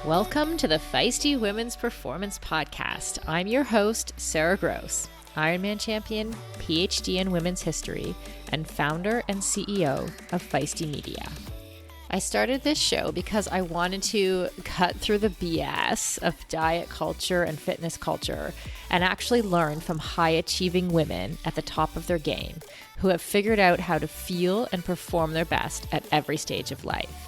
Welcome to the Feisty Women's Performance Podcast. I'm your host, Sara Gross, Ironman champion, PhD in women's history, and founder and CEO of Feisty Media. I started this show because I wanted to cut through the BS of diet culture and fitness culture and actually learn from high-achieving women at the top of their game who have figured out how to feel and perform their best at every stage of life.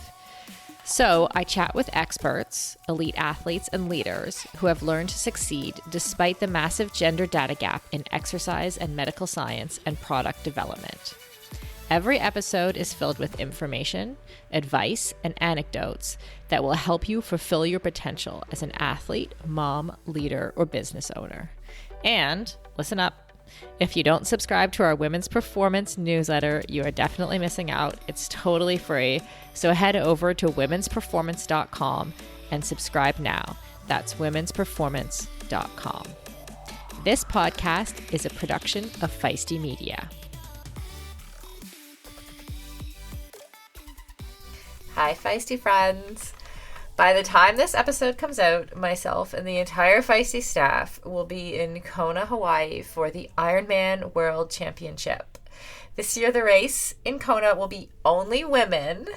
So I chat with experts, elite athletes, and leaders who have learned to succeed despite the massive gender data gap in exercise and medical science and product development. Every episode is filled with information, advice, and anecdotes that will help you fulfill your potential as an athlete, mom, leader, or business owner. And listen up. If you don't subscribe to our Women's Performance newsletter, you are definitely missing out. It's totally free. So head over to womensperformance.com and subscribe now. That's womensperformance.com. This podcast is a production of Feisty Media. Hi, Feisty friends. By the time this episode comes out, myself and the entire Feisty staff will be in Kona, Hawaii for the Ironman World Championship. This year, the race in Kona will be only women.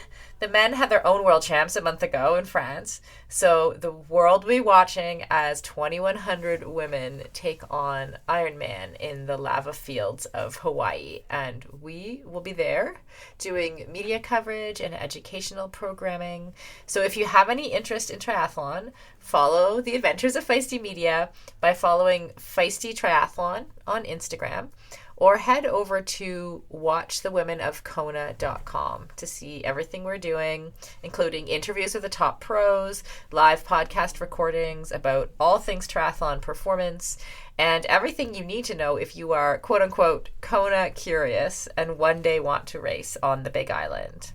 The men had their own world champs a month ago in France. So the world will be watching as 2,100 women take on Ironman in the lava fields of Hawaii. And we will be there doing media coverage and educational programming. So if you have any interest in triathlon, follow the adventures of Feisty Media by following Feisty Triathlon on Instagram, or head over to watchthewomenofkona.com to see everything we're doing, including interviews with the top pros, live podcast recordings about all things triathlon performance, and everything you need to know if you are quote-unquote Kona curious and one day want to race on the Big Island.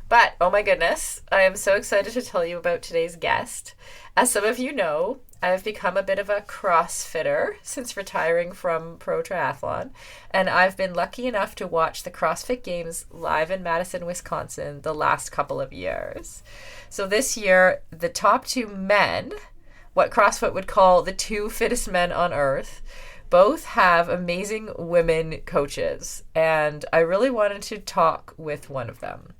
But, oh my goodness, I am so excited to tell you about today's guest. As some of you know, I've become a bit of a CrossFitter since retiring from pro triathlon, and I've been lucky enough to watch the CrossFit Games live in Madison, Wisconsin the last couple of years. So this year, the top two men, what CrossFit would call the two fittest men on earth, both have amazing women coaches, and I really wanted to talk with one of them.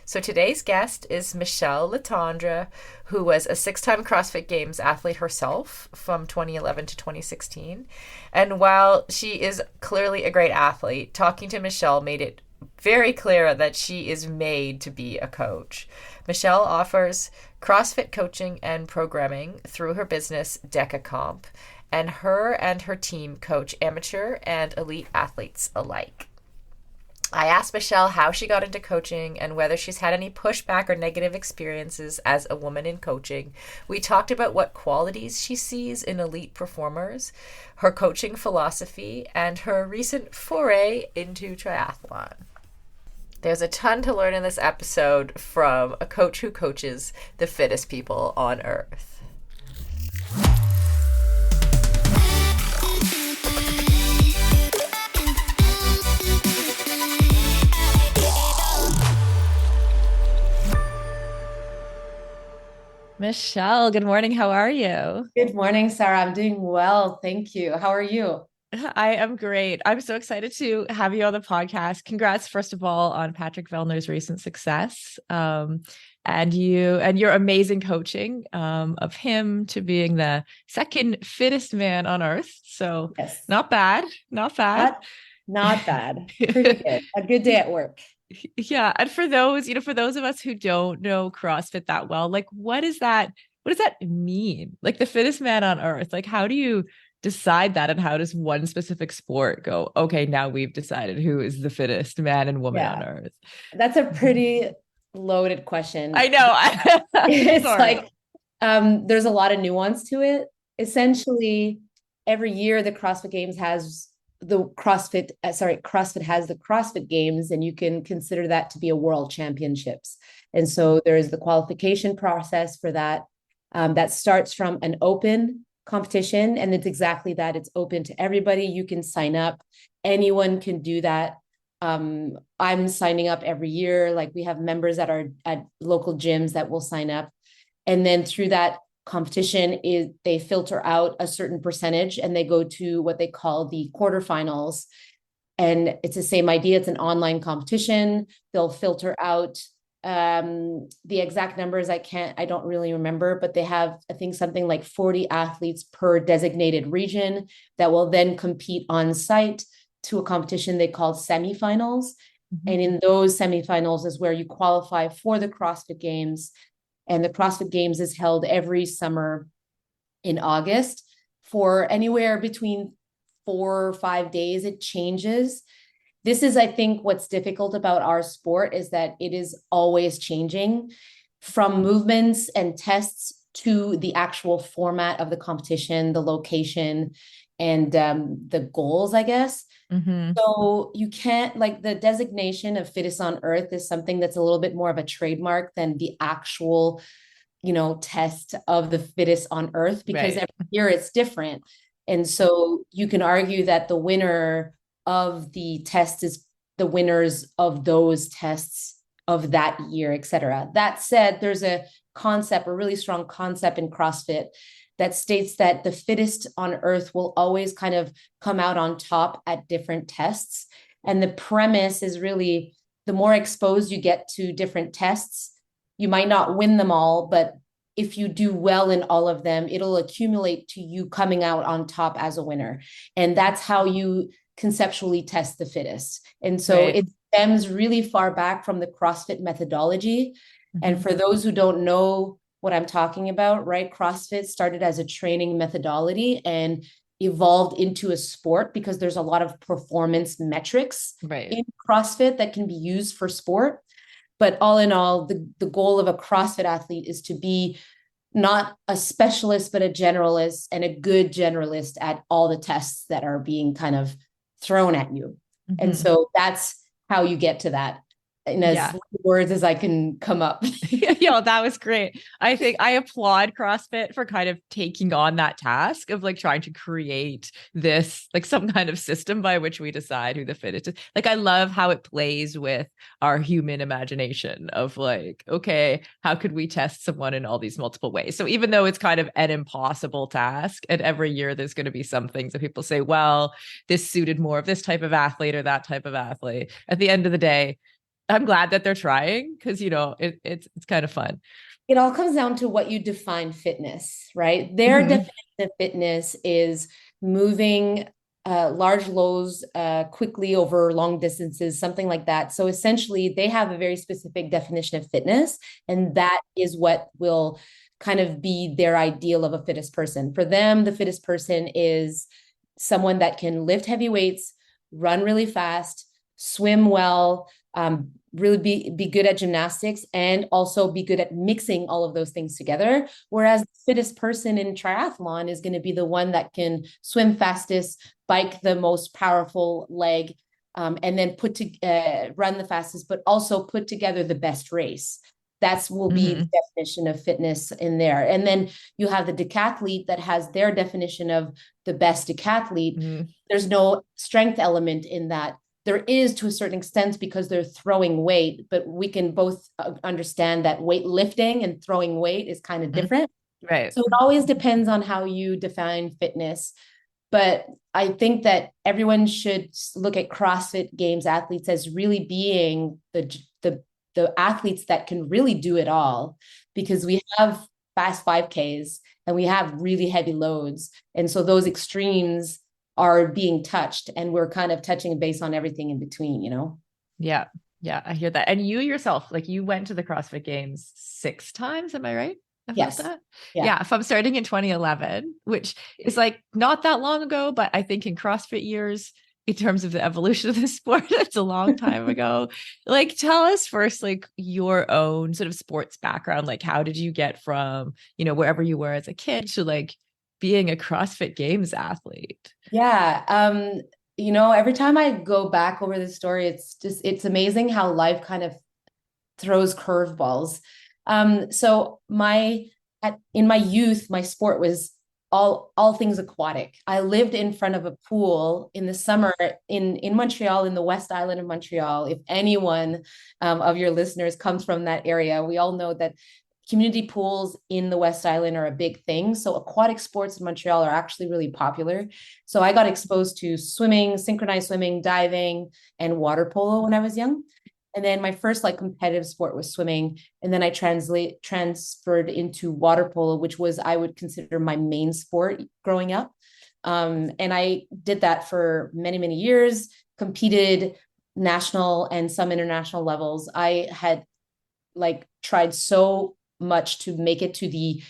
So today's guest is Michèle Letendre, who was a 6-time CrossFit Games athlete herself from 2011 to 2016. And while she is clearly a great athlete, talking to Michèle made it very clear that she is made to be a coach. Michèle offers CrossFit coaching and programming through her business DecaComp, and her team coach amateur and elite athletes alike. I asked Michèle how she got into coaching and whether she's had any pushback or negative experiences as a woman in coaching. We talked about what qualities she sees in elite performers, her coaching philosophy, and her recent foray into triathlon. There's a ton to learn in this episode from a coach who coaches the fittest people on earth. Michèle, good morning. How are you? Good morning, Sara. I'm doing well. Thank you. How are you? I am great. I'm so excited to have you on the podcast. Congrats, first of all, on Patrick Vellner's recent success, and your amazing coaching of him to being the second fittest man on earth. So yes. Not bad. Not bad. Pretty good. A good day at work. Yeah. And for those of us who don't know CrossFit that well, like what does that mean? Like the fittest man on earth, like how do you decide that, and how does one specific sport go, okay, now we've decided who is the fittest man and woman on earth? That's a pretty loaded question. I know. It's like, there's a lot of nuance to it. Essentially, every year the CrossFit Games has CrossFit has the CrossFit Games, and you can consider that to be a world championships. And so there is the qualification process for that. That starts from an open competition, and it's exactly that. It's open to everybody. You can sign up. Anyone can do that. I'm signing up every year. Like we have members at local gyms that will sign up. And then through that competition is they filter out a certain percentage and they go to what they call the quarterfinals. And it's the same idea. It's an online competition. They'll filter out the exact numbers. I don't really remember, but they have, I think, something like 40 athletes per designated region that will then compete on site to a competition they call semifinals. Mm-hmm. And in those semifinals is where you qualify for the CrossFit Games. And the CrossFit Games is held every summer in August for anywhere between 4 or 5 days. It changes. This is, I think, what's difficult about our sport is that it is always changing, from movements and tests to the actual format of the competition, the location, and the goals, I guess. Mm-hmm. So you can't, like, the designation of fittest on earth is something that's a little bit more of a trademark than the actual, test of the fittest on earth, because every year it's different. And so you can argue that the winner of the test is the winners of those tests of that year, et cetera. That said, there's a really strong concept in CrossFit that states that the fittest on earth will always kind of come out on top at different tests. And the premise is really, the more exposed you get to different tests, you might not win them all, but if you do well in all of them, it'll accumulate to you coming out on top as a winner. And that's how you conceptually test the fittest. And so it stems really far back from the CrossFit methodology. Mm-hmm. And for those who don't know what I'm talking about, right, CrossFit started as a training methodology and evolved into a sport because there's a lot of performance metrics in CrossFit that can be used for sport. But all in all, the goal of a CrossFit athlete is to be not a specialist, but a generalist, and a good generalist at all the tests that are being kind of thrown at you. Mm-hmm. And so that's how you get to that in as few words as I can come up. Yeah, that was great. I think I applaud CrossFit for kind of taking on that task of like trying to create this, like some kind of system by which we decide who the fittest is. Like, I love how it plays with our human imagination of like, okay, how could we test someone in all these multiple ways? So even though it's kind of an impossible task, and every year there's going to be some things that people say, well, this suited more of this type of athlete or that type of athlete. At the end of the day, I'm glad that they're trying because, it's kind of fun. It all comes down to what you define fitness, right? Their definition of fitness is moving large loads quickly over long distances, something like that. So essentially, they have a very specific definition of fitness, and that is what will kind of be their ideal of a fittest person. For them, the fittest person is someone that can lift heavy weights, run really fast, swim well, really be good at gymnastics, and also be good at mixing all of those things together. Whereas the fittest person in triathlon is going to be the one that can swim fastest, bike the most powerful leg, and then run the fastest, but also put together the best race. That will be the definition of fitness in there. And then you have the decathlete that has their definition of the best decathlete. There's no strength element in that. There is to a certain extent because they're throwing weight, but we can both understand that weightlifting and throwing weight is kind of different. Right. So it always depends on how you define fitness. But I think that everyone should look at CrossFit Games athletes as really being the athletes that can really do it all, because we have fast 5Ks and we have really heavy loads. And so those extremes are being touched, and we're kind of touching base on everything in between, Yeah. Yeah. I hear that. And you yourself, like, you went to the CrossFit Games 6 times. Am I right? Yes. That? Yeah. From starting in 2011, which is like not that long ago, but I think in CrossFit years, in terms of the evolution of the sport, it's a long time ago. Like, tell us first, like, your own sort of sports background. Like, how did you get from, wherever you were as a kid to like being a CrossFit Games athlete? Yeah. Every time I go back over the story, it's amazing how life kind of throws curveballs. So in my youth, my sport was all things aquatic. I lived in front of a pool in the summer in Montreal, in the West Island of Montreal. If anyone of your listeners comes from that area, we all know that community pools in the West Island are a big thing. So aquatic sports in Montreal are actually really popular. So I got exposed to swimming, synchronized swimming, diving, and water polo when I was young. And then my first like competitive sport was swimming. And then I transferred into water polo, which was, I would consider my main sport growing up. And I did that for many, many years, competed national and some international levels. I had like tried so much to make it to the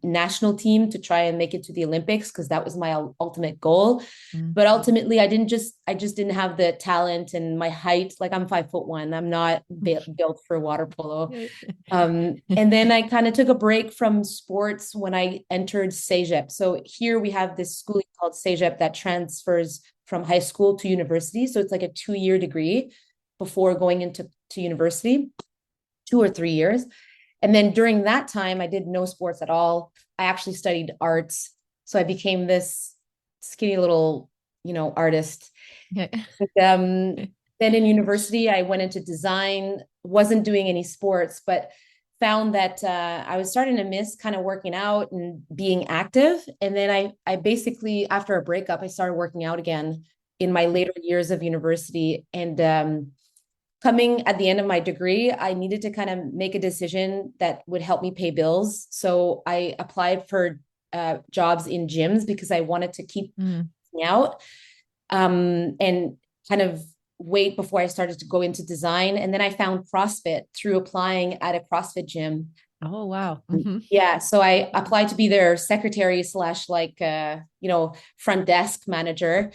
national team, to try and make it to the Olympics, because that was my ultimate goal. But ultimately I just didn't have the talent and my height. Like I'm 5'1". I'm not built for water polo. And then I kind of took a break from sports when I entered Cégep. So here we have this schooling called Cégep that transfers from high school to university. So it's like a 2-year degree before going into university, 2 or 3 years. And then during that time, I did no sports at all. I actually studied arts. So I became this skinny little, artist. But, then in university, I went into design, wasn't doing any sports, but found that I was starting to miss kind of working out and being active. And then I basically, after a breakup, I started working out again in my later years of university. And coming at the end of my degree, I needed to kind of make a decision that would help me pay bills. So I applied for jobs in gyms because I wanted to keep out and kind of wait before I started to go into design. And then I found CrossFit through applying at a CrossFit gym. Oh, wow. Yeah. So I applied to be their secretary / like, front desk manager.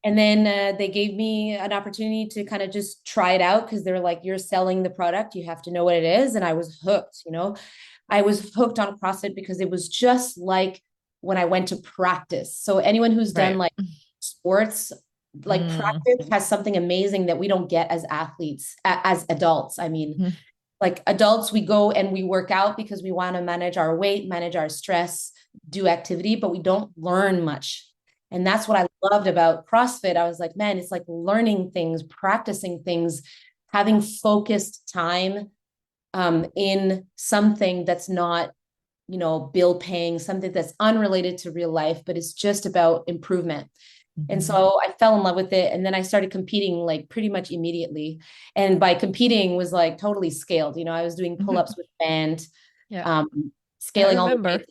And then they gave me an opportunity to kind of just try it out, because they're like, you're selling the product, you have to know what it is. And I was hooked, I was hooked on CrossFit because it was just like when I went to practice. So anyone who's done like sports, like practice has something amazing that we don't get as athletes, as adults. I mean, like adults, we go and we work out because we want to manage our weight, manage our stress, do activity, but we don't learn much. And that's what I loved about CrossFit. I was like, man, it's like learning things, practicing things, having focused time in something that's not, bill paying, something that's unrelated to real life, but it's just about improvement. And so I fell in love with it. And then I started competing like pretty much immediately. And by competing was like totally scaled. I was doing pull-ups with band, scaling all the weight.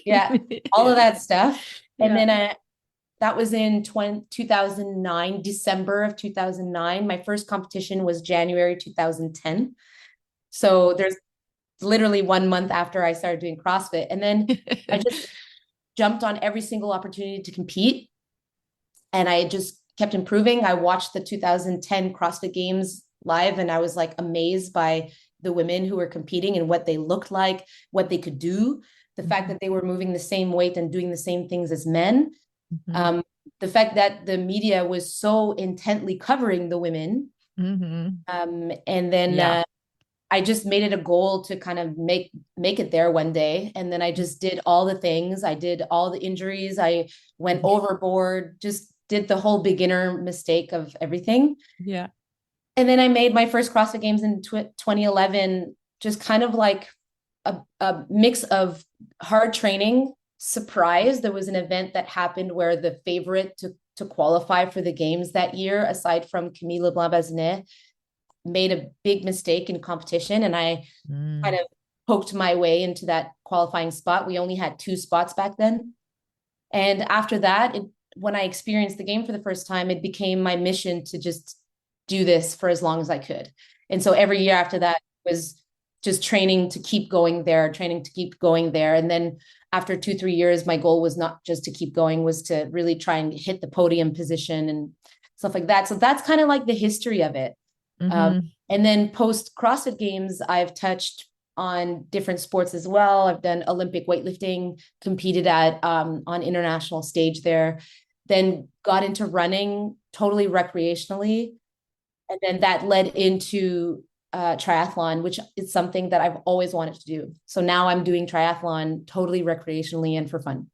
Yeah, all of that stuff. And then that was in 2009, December of 2009. My first competition was January 2010. So there's literally 1 month after I started doing CrossFit. And then I just jumped on every single opportunity to compete. And I just kept improving. I watched the 2010 CrossFit Games live, and I was like amazed by the women who were competing and what they looked like, what they could do. The fact that they were moving the same weight and doing the same things as men. The fact that the media was so intently covering the women. And then I just made it a goal to kind of make it there one day. And then I just did all the things. I did all the injuries. I went overboard, just did the whole beginner mistake of everything. Yeah. And then I made my first CrossFit Games in 2011, just kind of like a mix of hard training, surprise. There was an event that happened where the favorite to qualify for the games that year, aside from Camille Leblanc-Bazinet, made a big mistake in competition. And I kind of poked my way into that qualifying spot. We only had 2 spots back then. And after that, when I experienced the game for the first time, it became my mission to just do this for as long as I could. And so every year after that was just training to keep going there. And then after 2-3 years, my goal was not just to keep going, was to really try and hit the podium position and stuff like that. So that's kind of like the history of it. And then post CrossFit Games, I've touched on different sports as well. I've done Olympic weightlifting, competed at on international stage there, then got into running totally recreationally. And then that led into triathlon, which is something that I've always wanted to do. So now I'm doing triathlon totally recreationally and for fun.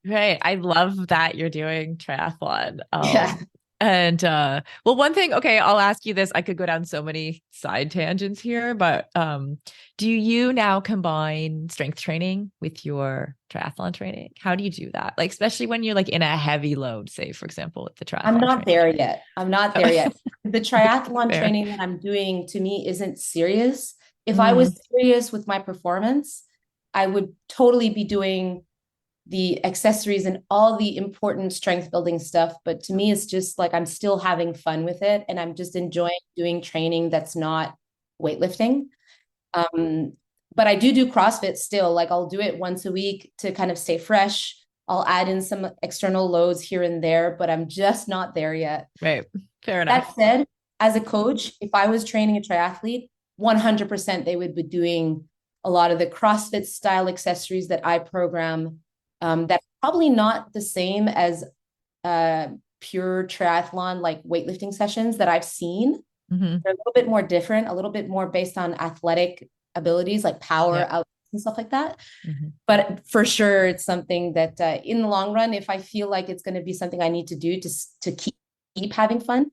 Right. I love that you're doing triathlon. Yeah. And well, one thing, okay, I'll ask you this. I could go down so many side tangents here, but do you now combine strength training with your triathlon training? How do you do that? Like, especially when you're like in a heavy load, say, for example, with the I'm triathlon not training. there yet. I'm not there yet. The triathlon Fair. training that I'm doing to me isn't serious. If I was Mm, serious with my performance, I would totally be doing the accessories and all the important strength building stuff. But to me, it's just like I'm still having fun with it. And I'm just enjoying doing training that's not weightlifting. Um, but I do CrossFit still. Like I'll do it once a week to kind of stay fresh. I'll add in some external loads here and there, but I'm just not there yet. right. Fair That enough. said, as a coach, if I was training a triathlete, 100% they would be doing a lot of the CrossFit style accessories that I program. That's probably not the same as pure triathlon, like weightlifting sessions that I've seen. Mm-hmm. They're a little bit more different, a little bit more based on athletic abilities like power, Yep. out and stuff like that. Mm-hmm. But for sure, it's something that in the long run, if I feel like it's going to be something I need to do to keep having fun,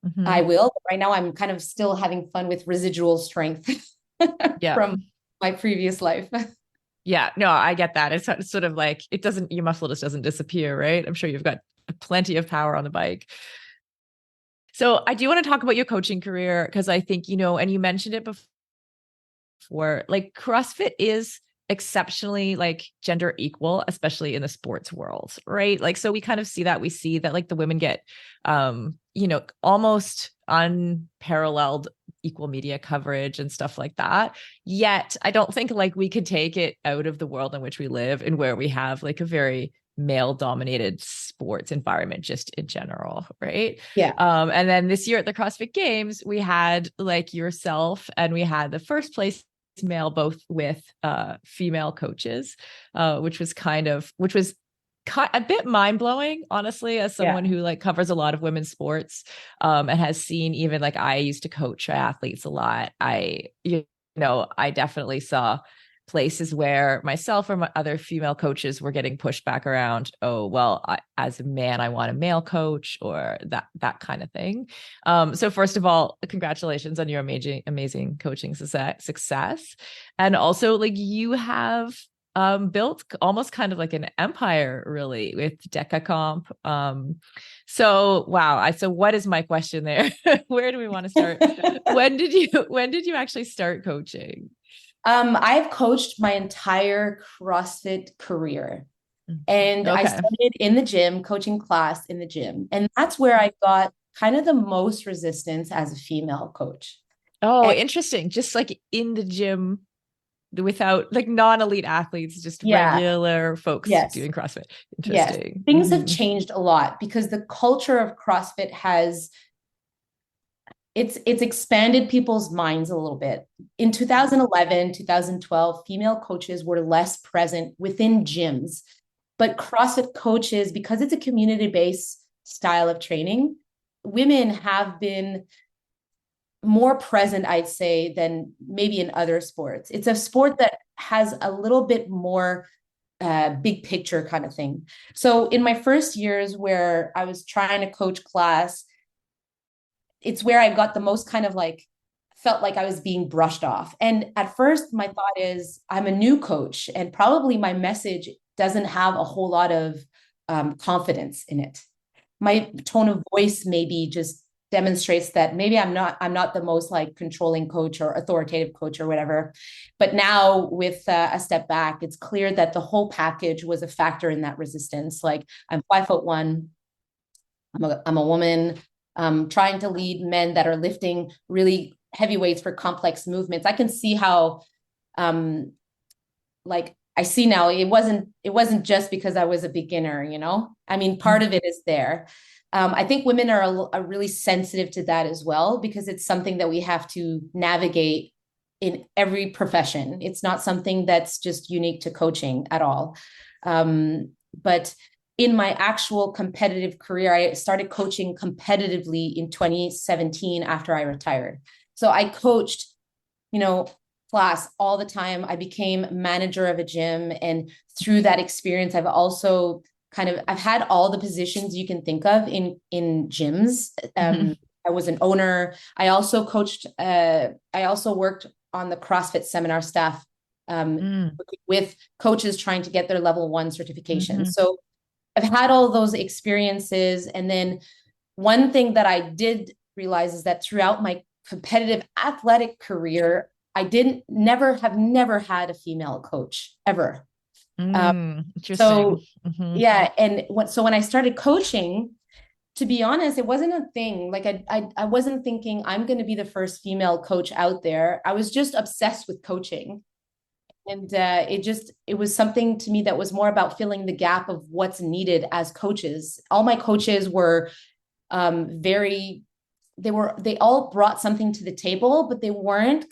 Mm-hmm. I will. But right now, I'm kind of still having fun with residual strength Yeah. from my previous life. Yeah, no, I get that. It's sort of like it doesn't, your muscle just doesn't disappear, right? I'm sure you've got plenty of power on the bike. So I do want to talk about your coaching career because I think, and you mentioned it before, like CrossFit is exceptionally like gender equal, especially in the sports world, right? Like, so we kind of see that, like the women get, almost unparalleled equal media coverage and stuff like that. Yet I don't think like we could take it out of the world in which we live and where we have like a very male dominated sports environment just in general, right? Yeah. And then this year at the CrossFit Games, we had like yourself and we had the first place male, both with female coaches, which was a bit mind-blowing, honestly, as someone who like covers a lot of women's sports and has seen, even like I used to coach triathletes a lot. I definitely saw places where myself or my other female coaches were getting pushed back around, oh, well, as a man, I want a male coach, or that kind of thing. So first of all, congratulations on your amazing coaching success. And also like you have built almost kind of like an empire really with DecaComp. So wow. So what is my question there? Where do we want to start? When did you actually start coaching? I've coached my entire CrossFit career. And I started in the gym, coaching class in the gym. And that's where I got kind of the most resistance as a female coach. Oh, interesting. Just like in the gym without like non-elite athletes, just regular folks doing CrossFit. Interesting. Yes. Things have changed a lot because the culture of CrossFit has it's expanded people's minds a little bit. In 2011, 2012, female coaches were less present within gyms, but CrossFit coaches, because it's a community-based style of training, women have been more present, I'd say, than maybe in other sports. It's a sport that has a little bit more big picture kind of thing. So in my first years where I was trying to coach class, it's where I got the most kind of like felt like I was being brushed off. And at first, my thought is I'm a new coach, and probably my message doesn't have a whole lot of confidence in it. My tone of voice maybe just demonstrates that maybe I'm not the most like controlling coach or authoritative coach or whatever. But now with a step back, it's clear that the whole package was a factor in that resistance. Like I'm 5'1", I'm a woman. Trying to lead men that are lifting really heavy weights for complex movements. I can see how, like I see now, it wasn't just because I was a beginner, I mean, part of it is there. I think women are really sensitive to that as well, because it's something that we have to navigate in every profession. It's not something that's just unique to coaching at all. But in my actual competitive career, I started coaching competitively in 2017 after I retired. So I coached, class all the time. I became manager of a gym. And through that experience, I've also I've had all the positions you can think of in gyms. I was an owner. I also coached, I also worked on the CrossFit seminar staff with coaches trying to get their level 1 certification. So I've had all those experiences. And then one thing that I did realize is that throughout my competitive athletic career, I never had a female coach ever. Interesting. So yeah. And so when I started coaching, to be honest, it wasn't a thing. Like I wasn't thinking I'm going to be the first female coach out there. I was just obsessed with coaching. And it was something to me that was more about filling the gap of what's needed as coaches. All my coaches were they all brought something to the table, but they weren't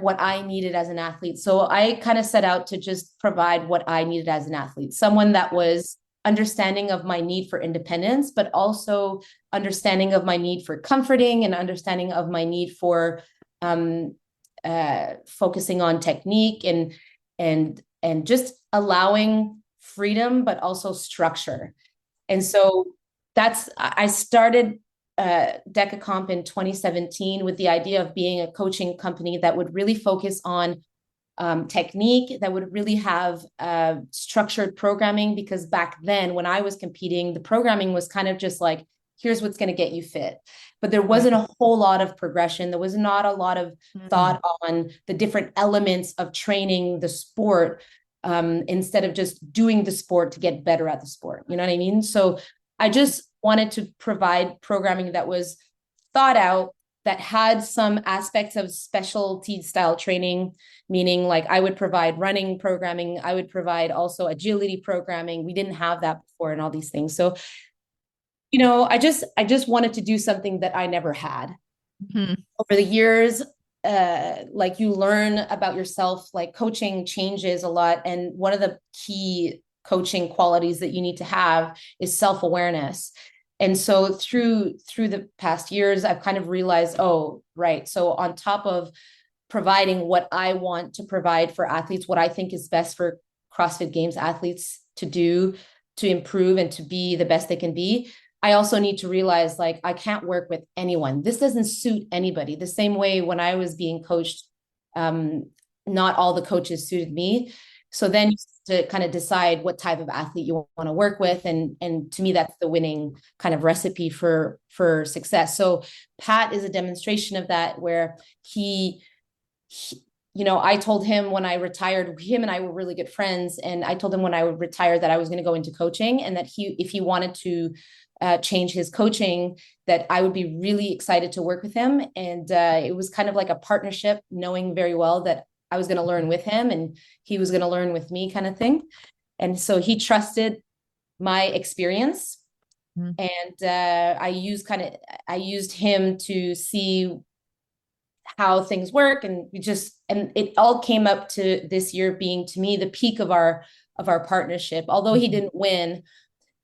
what I needed as an athlete. So I kind of set out to just provide what I needed as an athlete, someone that was understanding of my need for independence, but also understanding of my need for comforting and understanding of my need for focusing on technique and just allowing freedom, but also structure. And so I started Decacomp in 2017 with the idea of being a coaching company that would really focus on technique, that would really have structured programming, because back then when I was competing, the programming was kind of just like, here's what's going to get you fit. But there wasn't a whole lot of progression. There was not a lot of thought on the different elements of training the sport instead of just doing the sport to get better at the sport. You know what I mean? So I just wanted to provide programming that was thought out, that had some aspects of specialty style training, meaning like I would provide running programming. I would provide also agility programming. We didn't have that before and all these things. So, you know, I just wanted to do something that I never had. Over the years, like you learn about yourself, like coaching changes a lot. And one of the key coaching qualities that you need to have is self-awareness. And so through the past years, I've kind of realized, oh, right. So on top of providing what I want to provide for athletes, what I think is best for CrossFit Games athletes to do, to improve and to be the best they can be, I also need to realize, like, I can't work with anyone. This doesn't suit anybody. The same way when I was being coached, not all the coaches suited me. So then you have to kind of decide what type of athlete you want to work with. And to me, that's the winning kind of recipe for success. So Pat is a demonstration of that, where he you know, I told him when I retired, him and I were really good friends. And I told him when I would retire that I was going to go into coaching, and that if he wanted to change his coaching, that I would be really excited to work with him. And it was kind of like a partnership, knowing very well that I was going to learn with him and he was going to learn with me, kind of thing. And so he trusted my experience. And I used him to see how things work. And it all came up to this year being, to me, the peak of our partnership. Although he didn't win,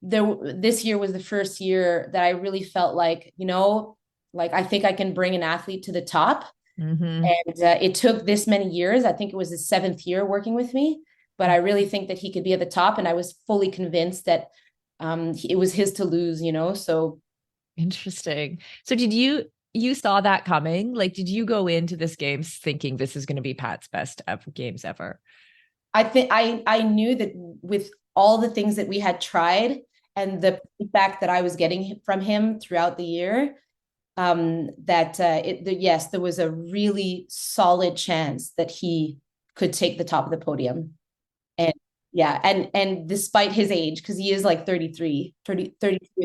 this year was the first year that I really felt like, you know, like, I think I can bring an athlete to the top. And it took this many years. I think it was his 7th year working with me, but I really think that he could be at the top. And I was fully convinced that it was his to lose, you know. So interesting. So did you saw that coming? Like, did you go into this games thinking this is going to be Pat's best games ever? I think I knew that with all the things that we had tried and the feedback that I was getting from him throughout the year, yes, there was a really solid chance that he could take the top of the podium. And yeah, and despite his age, because he is like 33 or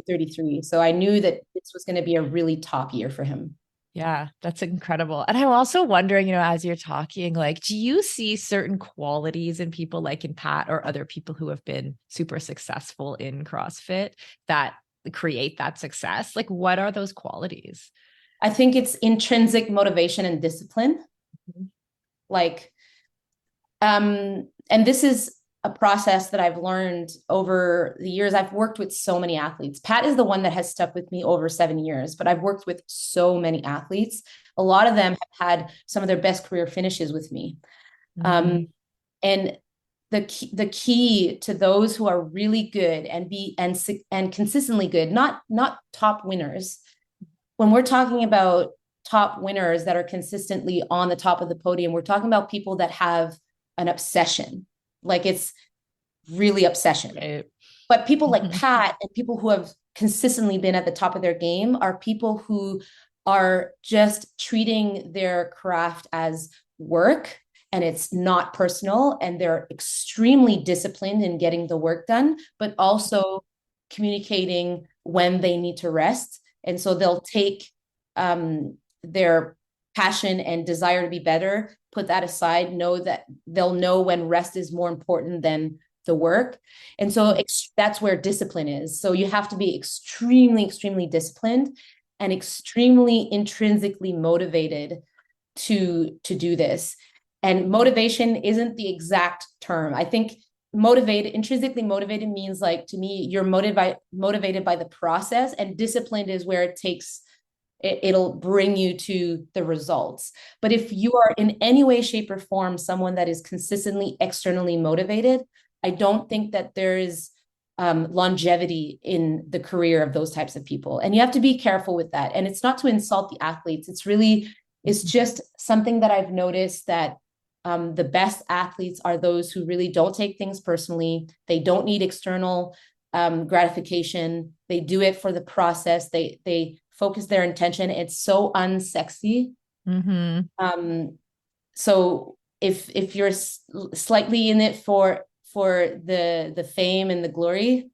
33. So I knew that this was going to be a really top year for him. Yeah, that's incredible. And I'm also wondering, you know, as you're talking, like, do you see certain qualities in people like in Pat or other people who have been super successful in CrossFit that create that success? Like, what are those qualities? I think it's intrinsic motivation and discipline. Like, and this is a process that I've learned over the years. I've worked with so many athletes. Pat is the one that has stuck with me over 7 years, but I've worked with so many athletes. A lot of them have had some of their best career finishes with me. And the key to those who are really good and consistently good, not top winners. When we're talking about top winners that are consistently on the top of the podium, we're talking about people that have an obsession, like it's really obsession. Right. But people like Pat and people who have consistently been at the top of their game are people who are just treating their craft as work, and it's not personal, and they're extremely disciplined in getting the work done, but also communicating when they need to rest. And so they'll take their passion and desire to be better, put that aside, know that they'll know when rest is more important than the work. And so that's where discipline is. So you have to be extremely disciplined and extremely intrinsically motivated to do this. And motivation isn't the exact term. I think intrinsically motivated means, like, to me, you're motivated by the process, and disciplined is where it'll bring you to the results. But if you are in any way, shape, or form someone that is consistently externally motivated, I don't think that there is longevity in the career of those types of people. And you have to be careful with that. And it's not to insult the athletes. It's just something that I've noticed, that the best athletes are those who really don't take things personally. They don't need external gratification. They do it for the process. They focus their intention. It's so unsexy. So if you're slightly in it for the fame and the glory,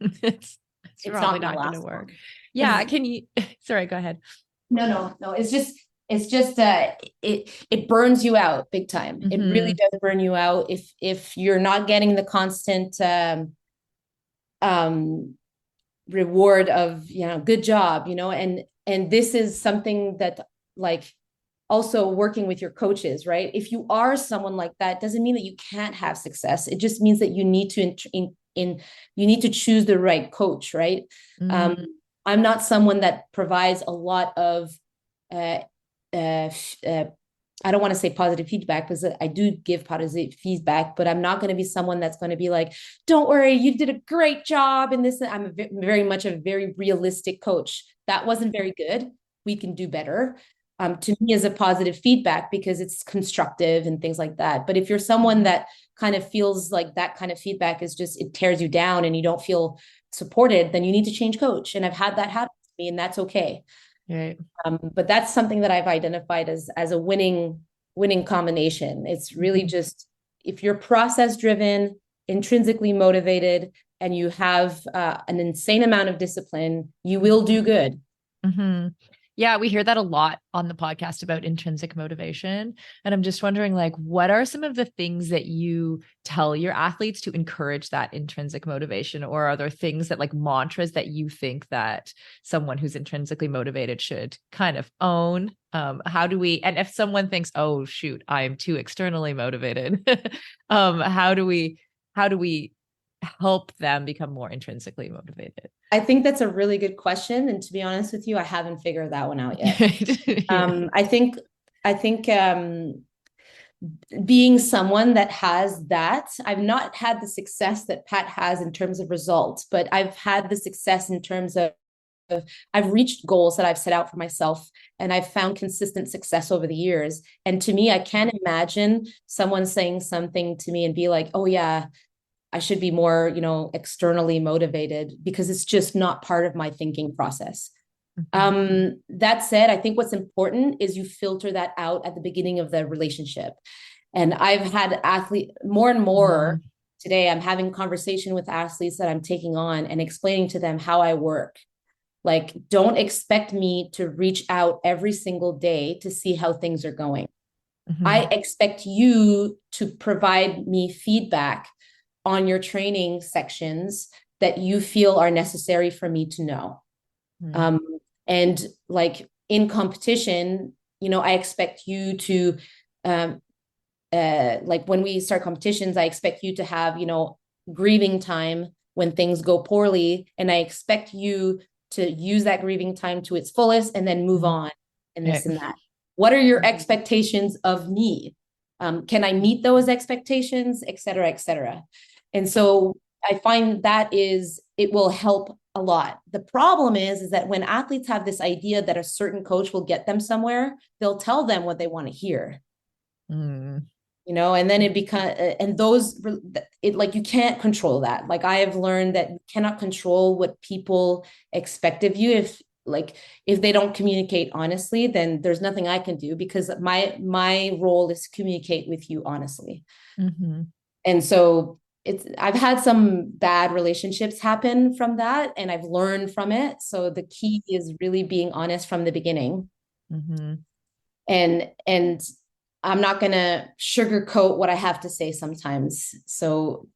it's probably not going to work. Yeah. Can you, sorry, go ahead. No. It's just it burns you out big time. It really does burn you out if you're not getting the constant reward of, good job, and this is something that, like, also working with your coaches, right? If you are someone like that, doesn't mean that you can't have success. It just means that you need to you need to choose the right coach, right? I'm not someone that provides a lot of I don't want to say positive feedback, because I do give positive feedback, but I'm not going to be someone that's going to be like, don't worry, you did a great job in this. I'm very much a very realistic coach. That wasn't very good. We can do better. To me, is a positive feedback because it's constructive and things like that. But if you're someone that kind of feels like that kind of feedback is just, it tears you down and you don't feel supported, then you need to change coach. And I've had that happen to me, and that's okay. Right. But that's something that I've identified as a winning combination. It's really just, if you're process driven, intrinsically motivated, and you have an insane amount of discipline, you will do good. Yeah, we hear that a lot on the podcast about intrinsic motivation. And I'm just wondering, like, what are some of the things that you tell your athletes to encourage that intrinsic motivation? Or are there things that, like, mantras that you think that someone who's intrinsically motivated should kind of own? How do we, and if someone thinks, oh, shoot, I am too externally motivated, how do we help them become more intrinsically motivated? I think that's a really good question. And to be honest with you, I haven't figured that one out yet. I think being someone that has that, I've not had the success that Pat has in terms of results, but I've had the success in terms of I've reached goals that I've set out for myself, and I've found consistent success over the years. And to me, I can't imagine someone saying something to me and be like, oh yeah, I should be more, externally motivated, because it's just not part of my thinking process. That said, I think what's important is you filter that out at the beginning of the relationship. And I've had more and more today, I'm having conversation with athletes that I'm taking on and explaining to them how I work. Like, don't expect me to reach out every single day to see how things are going. I expect you to provide me feedback on your training sections that you feel are necessary for me to know. And like in competition, I expect you to, like when we start competitions, I expect you to have, grieving time when things go poorly. And I expect you to use that grieving time to its fullest and then move on and this and that. What are your expectations of me? Can I meet those expectations, et cetera, et cetera. And so I find it will help a lot. The problem is that when athletes have this idea that a certain coach will get them somewhere, they'll tell them what they want to hear. And then it becomes, and like, you can't control that. Like, I have learned that you cannot control what people expect of you. If they don't communicate honestly, then there's nothing I can do, because my role is to communicate with you honestly. And so I've had some bad relationships happen from that, and I've learned from it. So the key is really being honest from the beginning. And I'm not going to sugarcoat what I have to say sometimes. So,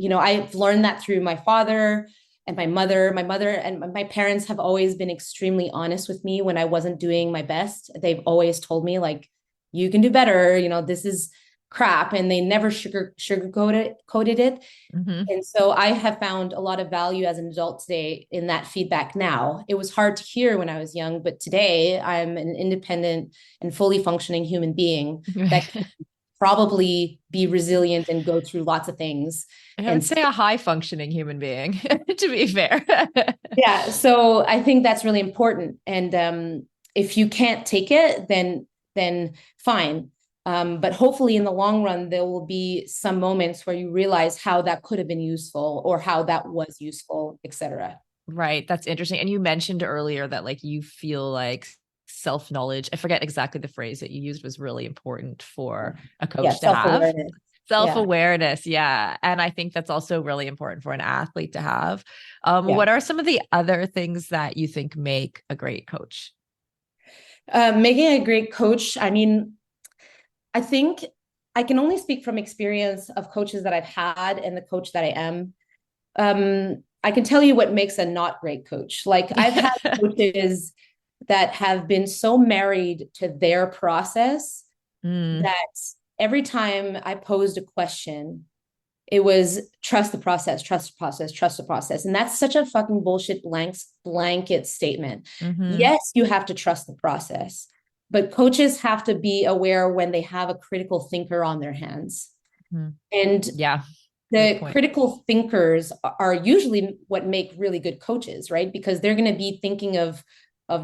I've learned that through my father and my mother. My mother and my parents have always been extremely honest with me when I wasn't doing my best. They've always told me, like, you can do better. This is crap. And they never sugarcoated it. And so I have found a lot of value as an adult today in that feedback now. It was hard to hear when I was young, but today I'm an independent and fully functioning human being that can probably be resilient and go through lots of things. I would say a high functioning human being, to be fair. Yeah. So I think that's really important. And if you can't take it, then fine. But hopefully in the long run, there will be some moments where you realize how that could have been useful or how that was useful, et cetera. Right. That's interesting. And you mentioned earlier that, like, you feel like self-knowledge, I forget exactly the phrase that you used, was really important for a coach to have. Self-awareness. Yeah. And I think that's also really important for an athlete to have. What are some of the other things that you think make a great coach? Making a great coach, I mean, I think I can only speak from experience of coaches that I've had and the coach that I am. I can tell you what makes a not great coach. Like, I've had coaches that have been so married to their process that every time I posed a question, it was trust the process, trust the process, trust the process. And that's such a fucking bullshit blanket statement. Yes, you have to trust the process. But coaches have to be aware when they have a critical thinker on their hands. And the critical thinkers are usually what make really good coaches, right? Because they're going to be thinking of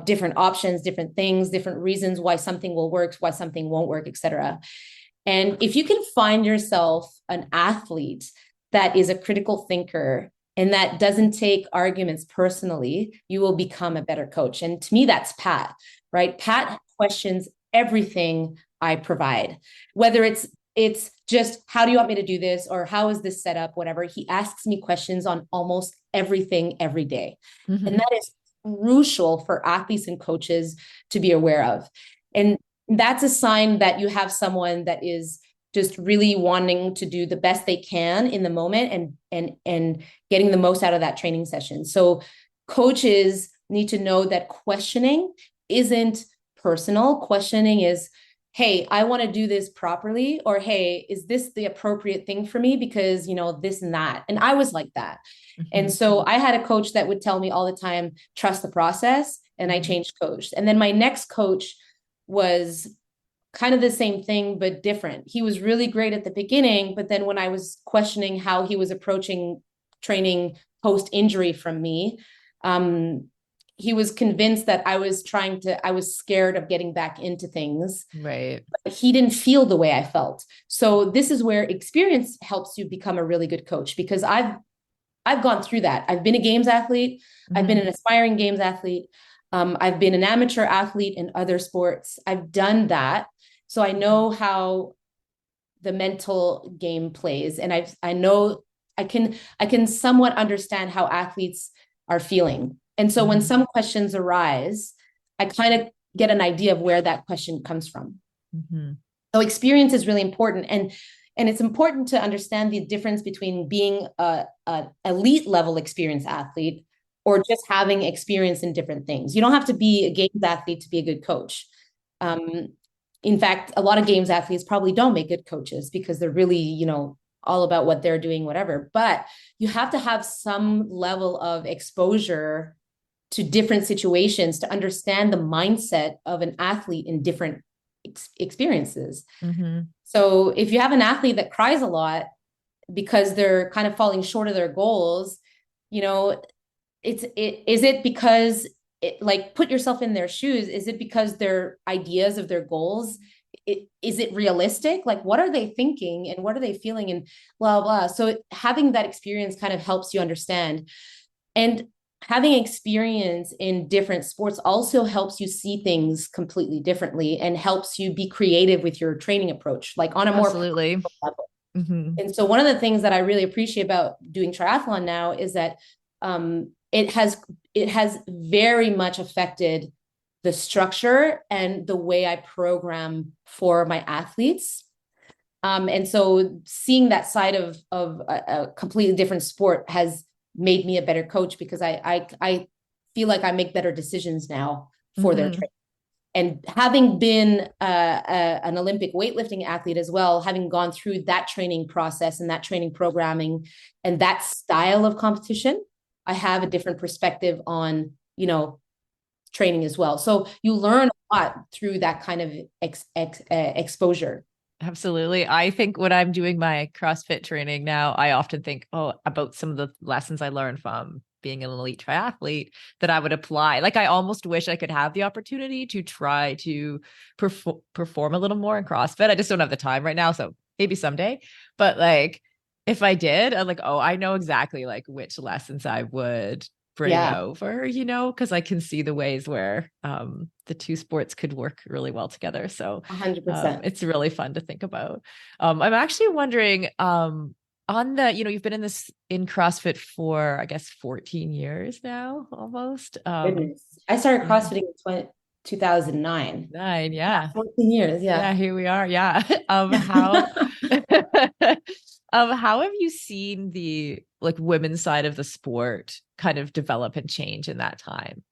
different options, different things, different reasons why something will work, why something won't work, et cetera. And if you can find yourself an athlete that is a critical thinker and that doesn't take arguments personally, you will become a better coach. And to me, that's Pat, right? Pat questions everything I provide, whether it's just, how do you want me to do this? Or how is this set up? Whatever. He asks me questions on almost everything every day. And that is crucial for athletes and coaches to be aware of. And that's a sign that you have someone that is just really wanting to do the best they can in the moment and getting the most out of that training session. So coaches need to know that questioning isn't personal. Questioning is, hey, I want to do this properly, or hey, is this the appropriate thing for me? Because, this and that. And I was like that. And so I had a coach that would tell me all the time, trust the process. And I changed coach. And then my next coach was kind of the same thing, but different. He was really great at the beginning, but then when I was questioning how he was approaching training post-injury from me, he was convinced that I was scared of getting back into things. Right. But he didn't feel the way I felt. So this is where experience helps you become a really good coach, because I've gone through that. I've been a games athlete. I've been an aspiring games athlete. I've been an amateur athlete in other sports. I've done that. So I know how the mental game plays. And I know I can somewhat understand how athletes are feeling. And so when some questions arise, I kind of get an idea of where that question comes from. So experience is really important. And it's important to understand the difference between being a elite level experienced athlete or just having experience in different things. You don't have to be a games athlete to be a good coach. In fact, a lot of games athletes probably don't make good coaches because they're really, all about what they're doing, whatever. But you have to have some level of exposure to different situations to understand the mindset of an athlete in different experiences. Mm-hmm. So if you have an athlete that cries a lot because they're kind of falling short of their goals, you know, is it because like, put yourself in their shoes. Is it because their ideas of their goals, is it realistic? Like, what are they thinking and what are they feeling and blah, blah. So having that experience kind of helps you understand. And having experience in different sports also helps you see things completely differently and helps you be creative with your training approach, like on a more Absolutely. level. Mm-hmm. And so one of the things that I really appreciate about doing triathlon now is that it has very much affected the structure and the way I program for my athletes. And so seeing that side of a completely different sport has made me a better coach, because I feel like I make better decisions now for their training. And having been an Olympic weightlifting athlete as well, having gone through that training process and that training programming and that style of competition, I have a different perspective on, training as well. So you learn a lot through that kind of exposure. Absolutely. I think when I'm doing my CrossFit training now, I often think, about some of the lessons I learned from being an elite triathlete that I would apply. Like, I almost wish I could have the opportunity to try to perform a little more in CrossFit. I just don't have the time right now. So maybe someday, but like, if I did, I'm like, I know exactly like which lessons I would bring over, because I can see the ways where the two sports could work really well together. So 100%. it's really fun to think about. I'm actually wondering, on the, you've been in CrossFit for, I guess, 14 years now, almost. Goodness. I started CrossFitting in 2009. 9, yeah. 14 years, yeah. Yeah, here we are, yeah. How have you seen the like women's side of the sport kind of develop and change in that time?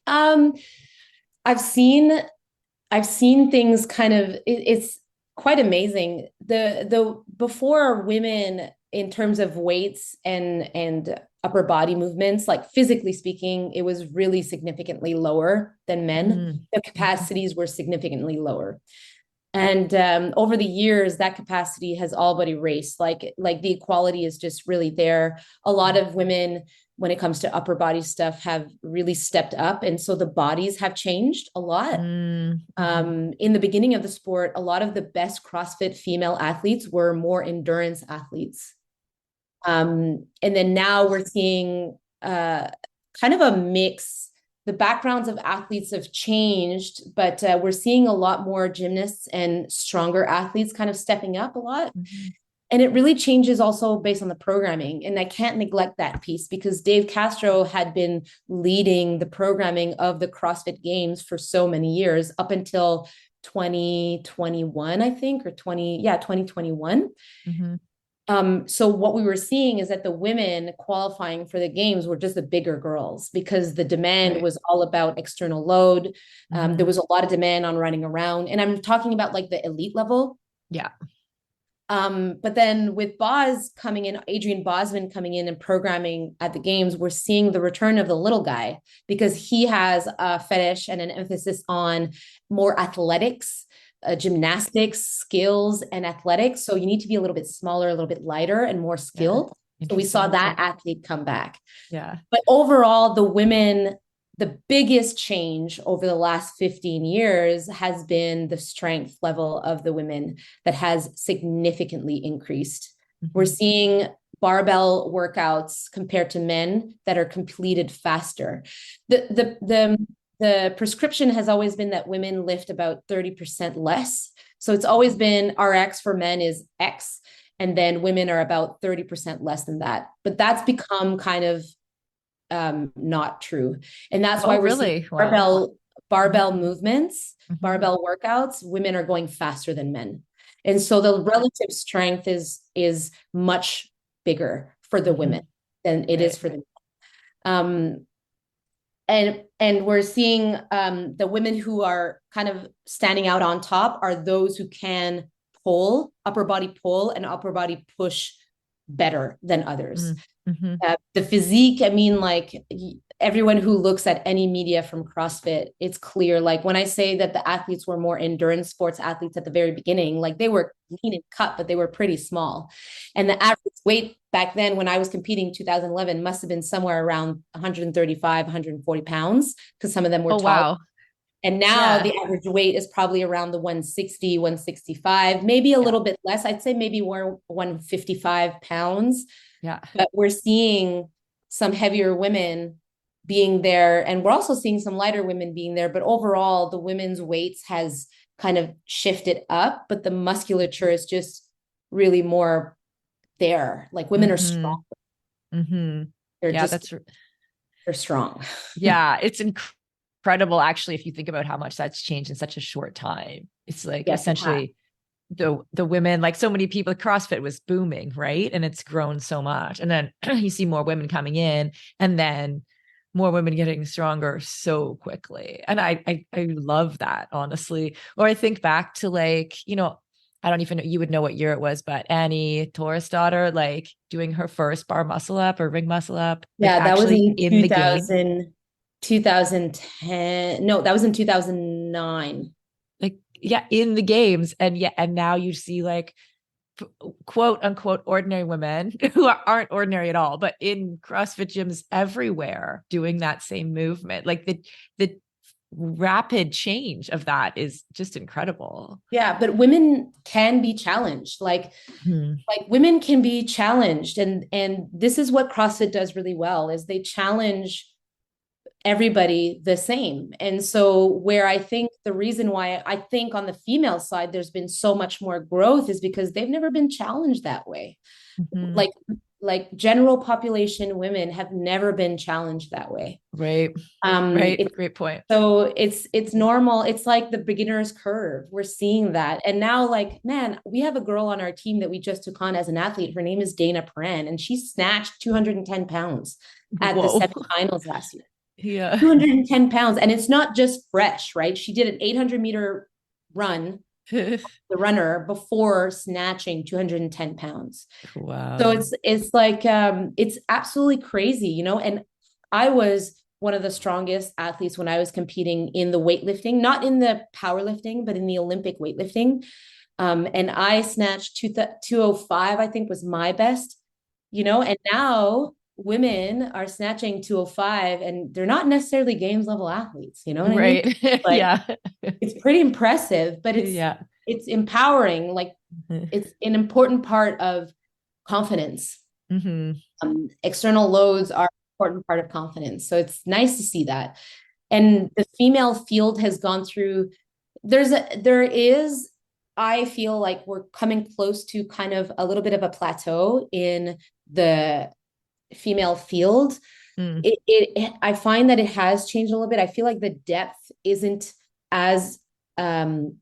I've seen things kind of, it's quite amazing. The before, women in terms of weights and upper body movements, like physically speaking, it was really significantly lower than men. The capacities were significantly lower. And over the years, that capacity has all but erased. Like the equality is just really there. A lot of women, when it comes to upper body stuff, have really stepped up. And so the bodies have changed a lot. In the beginning of the sport, a lot of the best CrossFit female athletes were more endurance athletes. And then now we're seeing kind of a mix. The backgrounds of athletes have changed, but we're seeing a lot more gymnasts and stronger athletes kind of stepping up a lot. And it really changes also based on the programming. And I can't neglect that piece, because Dave Castro had been leading the programming of the CrossFit Games for so many years, up until 2021, I think, or 2021. So what we were seeing is that the women qualifying for the games were just the bigger girls, because the demand was all about external load. There was a lot of demand on running around, and I'm talking about like the elite level. Yeah. But then with Boz coming in, Adrian Bosman coming in and programming at the games, we're seeing the return of the little guy, because he has a fetish and an emphasis on more athletics, gymnastics, skills, and athletics. So you need to be a little bit smaller, a little bit lighter, and more skilled. So we saw that athlete come back. Yeah. But overall, the women, the biggest change over the last 15 years has been the strength level of the women that has significantly increased. We're seeing barbell workouts compared to men that are completed faster. The prescription has always been that women lift about 30% less. So it's always been RX for men is X, and then women are about 30% less than that. But that's become kind of not true. And that's why we're seeing barbell movements, barbell workouts, women are going faster than men. And so the relative strength is much bigger for the women than it is for the men. And we're seeing the women who are kind of standing out on top are those who can pull, upper body pull and upper body push better than others. The physique, I mean, like everyone who looks at any media from CrossFit, it's clear. Like when I say that the athletes were more endurance sports athletes at the very beginning, like they were lean and cut, but they were pretty small. And the average weight back then when I was competing 2011 must have been somewhere around 135, 140 pounds because some of them were tall. Wow. And now the average weight is probably around the 160, 165, maybe a little bit less. I'd say maybe more 155 pounds. Yeah. But we're seeing some heavier women being there, and we're also seeing some lighter women being there. But overall, the women's weights has kind of shifted up, but the musculature is just really more there. Like women are strong. They're strong. Yeah, it's incredible actually if you think about how much that's changed in such a short time. It's like essentially the women, like so many people, CrossFit was booming, right? And it's grown so much. And then you see more women coming in and then more women getting stronger so quickly. And I love that, honestly. Or I think back to like, you know, I don't even know, you would know what year it was, but Annie Torres' daughter, like doing her first bar muscle up or ring muscle up. Yeah, like that was in the game. 2010. No, that was in 2009. Like, yeah, in the games. And now you see like quote unquote ordinary women who aren't ordinary at all, but in CrossFit gyms everywhere doing that same movement. Like the rapid change of that is just incredible. Yeah, but women can be challenged. Like women can be challenged, and this is what CrossFit does really well is they challenge everybody the same. And so where I think the reason why I think on the female side there's been so much more growth is because they've never been challenged that way. Like general population women have never been challenged that way. Right. Great point. So it's normal. It's like the beginner's curve. We're seeing that. And now, like, man, we have a girl on our team that we just took on as an athlete. Her name is Dana Pran, and she snatched 210 pounds at the semifinals last year. Yeah. 210 pounds. And it's not just fresh, right? She did an 800-meter run, the runner, before snatching 210 pounds. Wow. So it's like, it's absolutely crazy, you know? And I was one of the strongest athletes when I was competing in the weightlifting, not in the powerlifting, but in the Olympic weightlifting. And I snatched 205, I think was my best, you know, and now women are snatching 205 and they're not necessarily games level athletes, you know what I mean? Like, yeah. It's pretty impressive, but it's empowering. Like it's an important part of confidence. External loads are an important part of confidence. So it's nice to see that. And the female field has gone through, I feel like we're coming close to kind of a little bit of a plateau in the female field. I find that it has changed a little bit. I feel like the depth isn't as maybe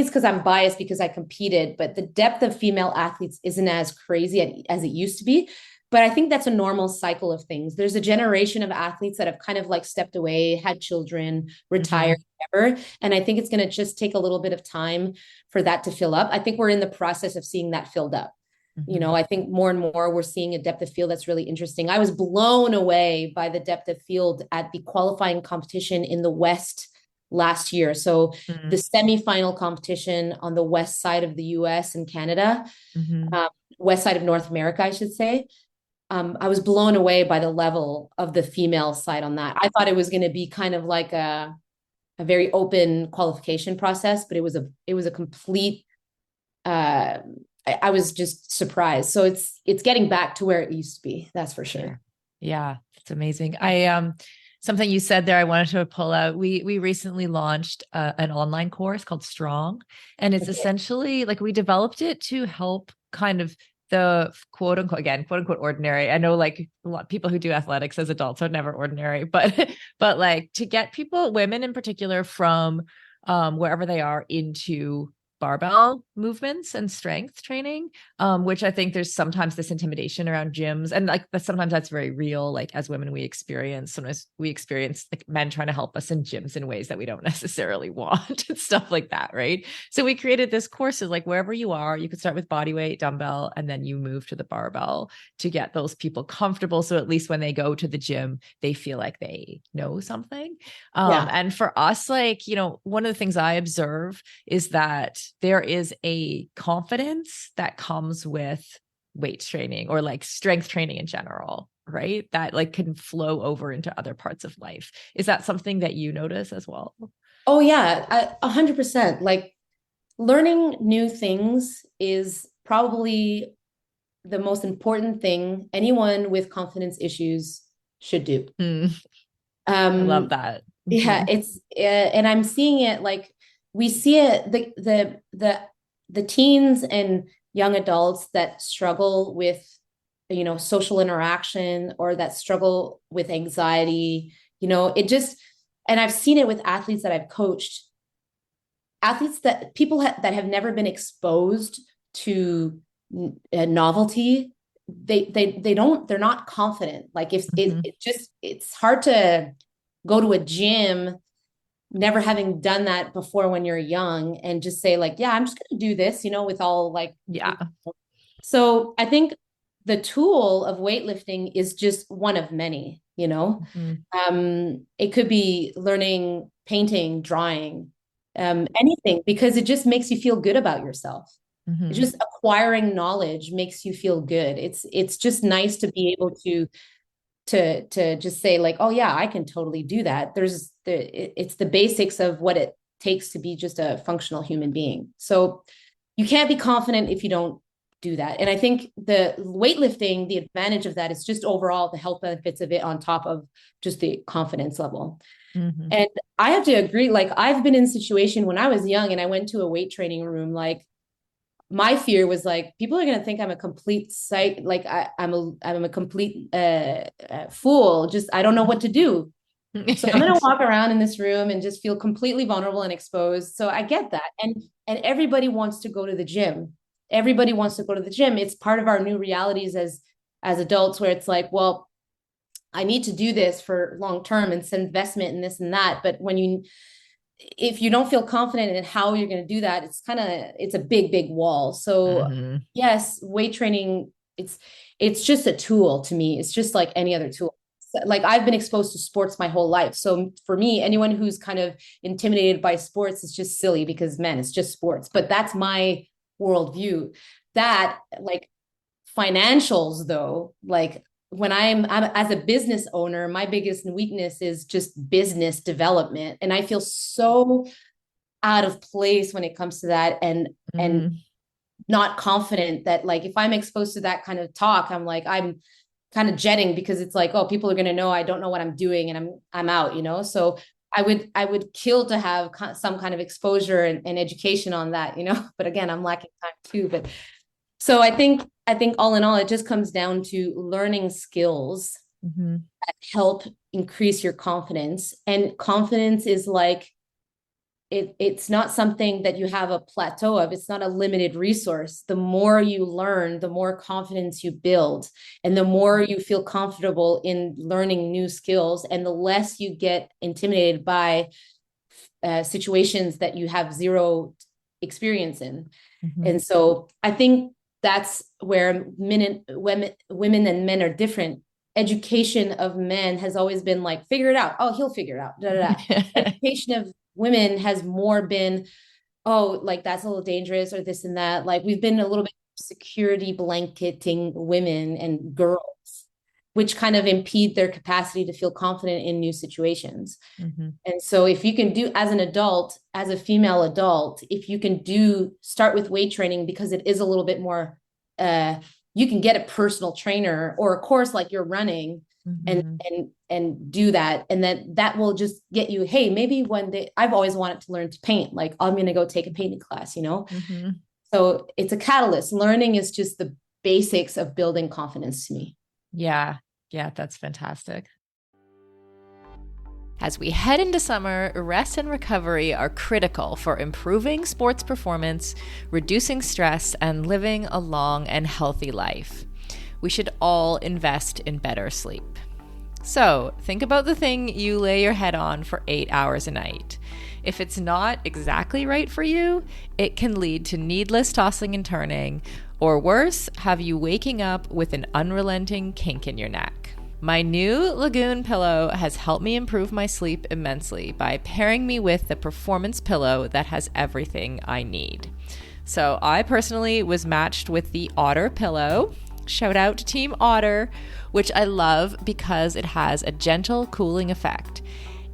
it's because I'm biased because I competed, but the depth of female athletes isn't as crazy as it used to be. But I think that's a normal cycle of things. There's a generation of athletes that have kind of like stepped away, had children, retired, whatever. And I think it's going to just take a little bit of time for that to fill up. I think we're in the process of seeing that filled up. You know, I think more and more we're seeing a depth of field that's really interesting. I was blown away by the depth of field at the qualifying competition in the West last year. So the semifinal competition on the west side of the US and Canada, west side of North America, I should say. I was blown away by the level of the female side on that. I thought it was going to be kind of like a very open qualification process, but it was a complete, I was just surprised. So it's getting back to where it used to be. That's for sure. Yeah, it's amazing. Something you said there, I wanted to pull out. We recently launched an online course called Strong, and it's essentially like we developed it to help kind of the quote unquote ordinary. I know like a lot of people who do athletics as adults are never ordinary, but like to get people, women in particular, from wherever they are into barbell movements and strength training, which I think there's sometimes this intimidation around gyms. And like, but sometimes that's very real. Like as women, sometimes we experience like men trying to help us in gyms in ways that we don't necessarily want and stuff like that. Right. So we created this course of like, wherever you are, you could start with body weight, dumbbell, and then you move to the barbell to get those people comfortable. So at least when they go to the gym, they feel like they know something. And for us, like, you know, one of the things I observe is that there is a confidence that comes with weight training or like strength training in general, right? That like can flow over into other parts of life. Is that something that you notice as well? Oh yeah, 100%. Like learning new things is probably the most important thing anyone with confidence issues should do. I love that. Yeah, it's and I'm seeing it like we see it the teens and young adults that struggle with, you know, social interaction or that struggle with anxiety, you know, it just, and I've seen it with athletes that I've coached, athletes that people that have never been exposed to novelty, they're not confident. Like if it's hard to go to a gym never having done that before when you're young and just say like, yeah, I'm just going to do this, you know, with all like, yeah. So I think the tool of weightlifting is just one of many, you know. It could be learning painting, drawing, anything, because it just makes you feel good about yourself. It's just acquiring knowledge makes you feel good. It's just nice to be able to just say like, oh yeah, I can totally do that. It's the basics of what it takes to be just a functional human being. So you can't be confident if you don't do that. And I think the weightlifting, the advantage of that is just overall the health benefits of it on top of just the confidence level. And I have to agree, like I've been in a situation when I was young and I went to a weight training room, like my fear was like, people are going to think I'm a complete like I'm a complete fool. Just, I don't know what to do. So I'm going to walk around in this room and just feel completely vulnerable and exposed. So I get that. And everybody wants to go to the gym. Everybody wants to go to the gym. It's part of our new realities as adults, where it's like, well, I need to do this for long-term and some investment in this and that. But if you don't feel confident in how you're going to do that, it's a big wall. So yes, weight training, it's just a tool to me. It's just like any other tool. Like I've been exposed to sports my whole life. So for me, anyone who's kind of intimidated by sports is just silly because man, it's just sports. But that's my worldview. That like financials though, like when I'm as a business owner, my biggest weakness is just business development. And I feel so out of place when it comes to that and not confident that like, if I'm exposed to that kind of talk, I'm kind of jetting because it's like, oh, people are going to know I don't know what I'm doing and I'm out, you know? So I would kill to have some kind of exposure and education on that, you know, but again, I'm lacking time too. But so I think all in all, it just comes down to learning skills that help increase your confidence. And confidence is like, it's not something that you have a plateau of. It's not a limited resource. The more you learn, the more confidence you build, and the more you feel comfortable in learning new skills, and the less you get intimidated by situations that you have zero experience in. And so I think that's where women and men are different. Education of men has always been like, figure it out. Oh, he'll figure it out. Da, da, da. Education of women has more been, oh, like that's a little dangerous or this and that. Like we've been a little bit security blanketing women and girls, which kind of impede their capacity to feel confident in new situations. And so if you can do, as an adult, as a female adult, if you can start with weight training, because it is a little bit more, you can get a personal trainer or a course like you're running and do that. And then that will just get you, hey, maybe one day, I've always wanted to learn to paint. Like I'm going to go take a painting class, you know? So it's a catalyst. Learning is just the basics of building confidence to me. Yeah. That's fantastic. As we head into summer, rest and recovery are critical for improving sports performance, reducing stress, and living a long and healthy life. We should all invest in better sleep. So, think about the thing you lay your head on for 8 hours a night. If it's not exactly right for you, it can lead to needless tossing and turning, or worse, have you waking up with an unrelenting kink in your neck. My new Lagoon pillow has helped me improve my sleep immensely by pairing me with the performance pillow that has everything I need. So I personally was matched with the Otter pillow. Shout out to Team Otter, which I love because it has a gentle cooling effect.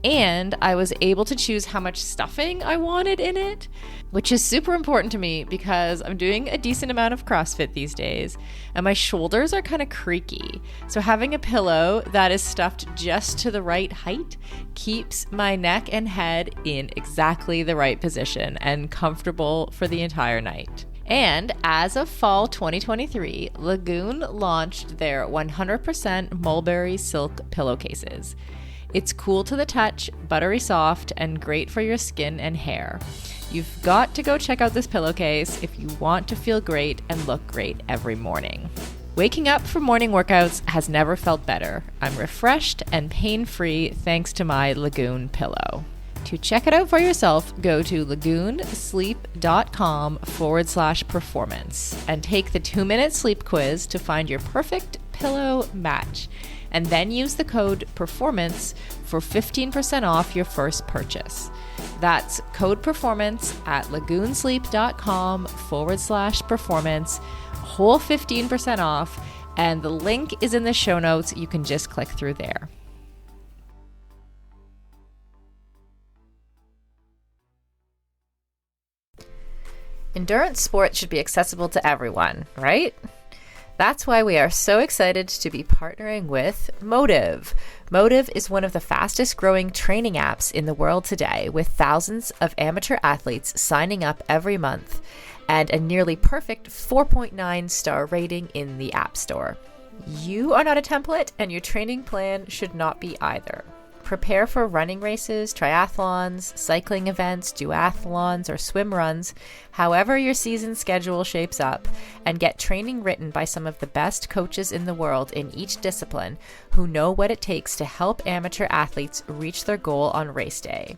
And I was able to choose how much stuffing I wanted in it, which is super important to me because I'm doing a decent amount of CrossFit these days and my shoulders are kind of creaky. So having a pillow that is stuffed just to the right height keeps my neck and head in exactly the right position and comfortable for the entire night. And as of fall 2023, Lagoon launched their 100% mulberry silk pillowcases. It's cool to the touch, buttery soft, and great for your skin and hair. You've got to go check out this pillowcase if you want to feel great and look great every morning. Waking up for morning workouts has never felt better. I'm refreshed and pain-free thanks to my Lagoon pillow. To check it out for yourself, go to lagoonsleep.com/performance and take the 2-minute sleep quiz to find your perfect pillow match. And then use the code PERFORMANCE for 15% off your first purchase. That's code PERFORMANCE at lagoonsleep.com/performance, whole 15% off, and the link is in the show notes. You can just click through there. Endurance sports should be accessible to everyone, right? That's why we are so excited to be partnering with Motive. Motive is one of the fastest growing training apps in the world today, with thousands of amateur athletes signing up every month and a nearly perfect 4.9 star rating in the App Store. You are not a template, and your training plan should not be either. Prepare for running races, triathlons, cycling events, duathlons, or swim runs, however your season schedule shapes up, and get training written by some of the best coaches in the world in each discipline who know what it takes to help amateur athletes reach their goal on race day.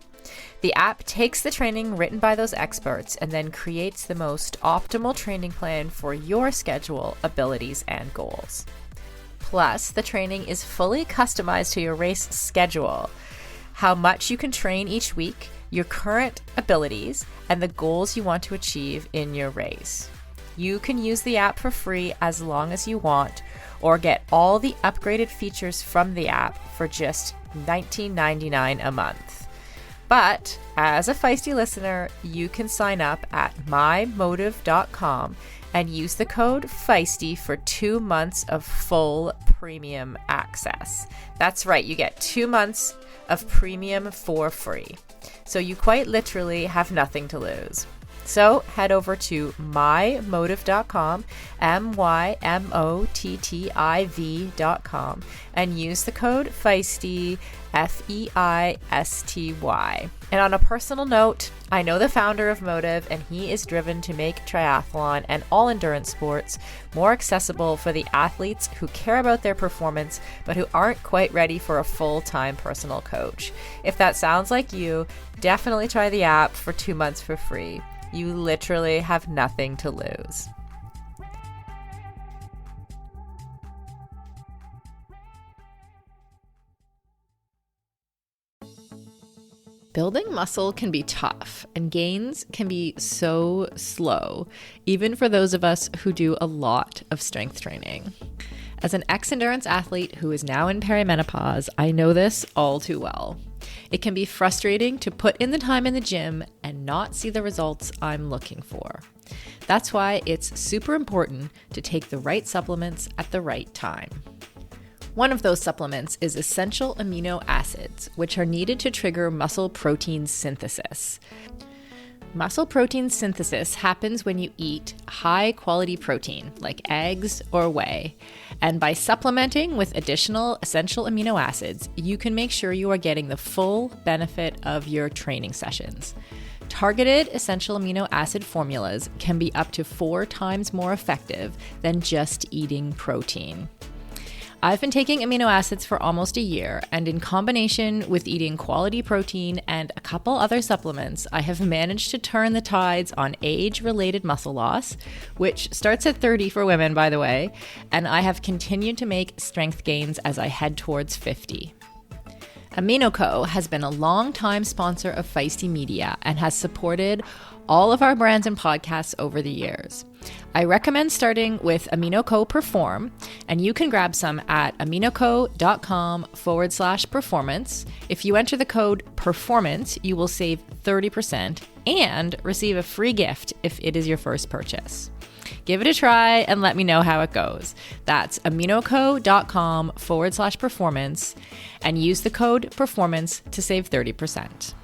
The app takes the training written by those experts and then creates the most optimal training plan for your schedule, abilities, and goals. Plus, the training is fully customized to your race schedule, how much you can train each week, your current abilities, and the goals you want to achieve in your race. You can use the app for free as long as you want, or get all the upgraded features from the app for just $19.99 a month. But as a Feisty listener, you can sign up at mymotive.com and use the code FEISTY for 2 months of full premium access. That's right, you get 2 months of premium for free. So you quite literally have nothing to lose. So head over to mymotive.com, mymotiv.com, and use the code FEISTY, FEISTY. And on a personal note, I know the founder of Motive, and he is driven to make triathlon and all endurance sports more accessible for the athletes who care about their performance, but who aren't quite ready for a full-time personal coach. If that sounds like you, definitely try the app for 2 months for free. You literally have nothing to lose. Building muscle can be tough, and gains can be so slow, even for those of us who do a lot of strength training. As an ex-endurance athlete who is now in perimenopause, I know this all too well. It can be frustrating to put in the time in the gym and not see the results I'm looking for. That's why it's super important to take the right supplements at the right time. One of those supplements is essential amino acids, which are needed to trigger muscle protein synthesis. Muscle protein synthesis happens when you eat high quality protein like eggs or whey. And by supplementing with additional essential amino acids, you can make sure you are getting the full benefit of your training sessions. Targeted essential amino acid formulas can be up to 4 times more effective than just eating protein. I've been taking amino acids for almost a year, and in combination with eating quality protein and a couple other supplements, I have managed to turn the tides on age-related muscle loss, which starts at 30 for women, by the way, and I have continued to make strength gains as I head towards 50. AminoCo has been a long-time sponsor of Feisty Media and has supported all of our brands and podcasts over the years. I recommend starting with AminoCo Perform, and you can grab some at aminoco.com/performance. If you enter the code PERFORMANCE, you will save 30% and receive a free gift if it is your first purchase. Give it a try and let me know how it goes. That's aminoco.com/performance and use the code PERFORMANCE to save 30%.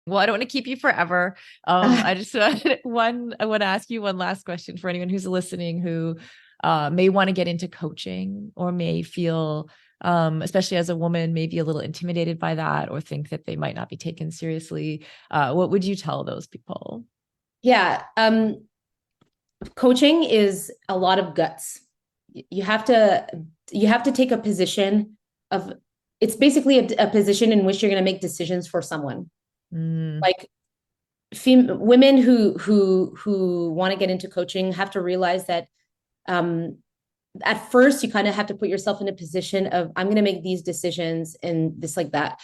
Well, I don't want to keep you forever. I just I want to ask you one last question for anyone who's listening who may want to get into coaching or may feel, especially as a woman, maybe a little intimidated by that or think that they might not be taken seriously. What would you tell those people? Yeah. Coaching is a lot of guts. You have to take a position of, it's basically a position in which you're going to make decisions for someone. Like women who want to get into coaching have to realize that at first you kind of have to put yourself in a position of, I'm going to make these decisions and this like that.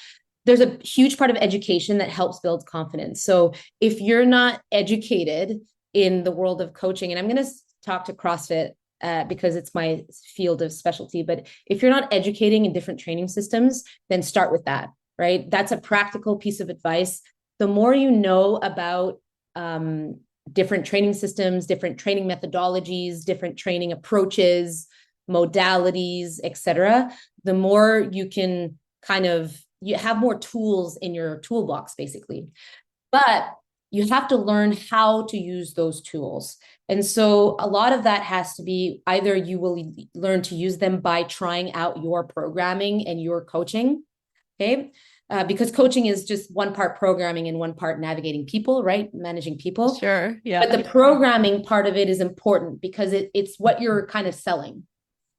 There's a huge part of education that helps build confidence. So if you're not educated in the world of coaching, and I'm going to talk to CrossFit because it's my field of specialty, but if you're not educating in different training systems, then start with that. Right? That's a practical piece of advice. The more you know about different training systems, different training methodologies, different training approaches, modalities, etc., the more you can you have more tools in your toolbox, basically. But you have to learn how to use those tools. And so a lot of that has to be either you will learn to use them by trying out your programming and your coaching. Okay. Because coaching is just one part programming and one part navigating people, right? Managing people. Sure. Yeah. But the programming part of it is important because it's what you're kind of selling.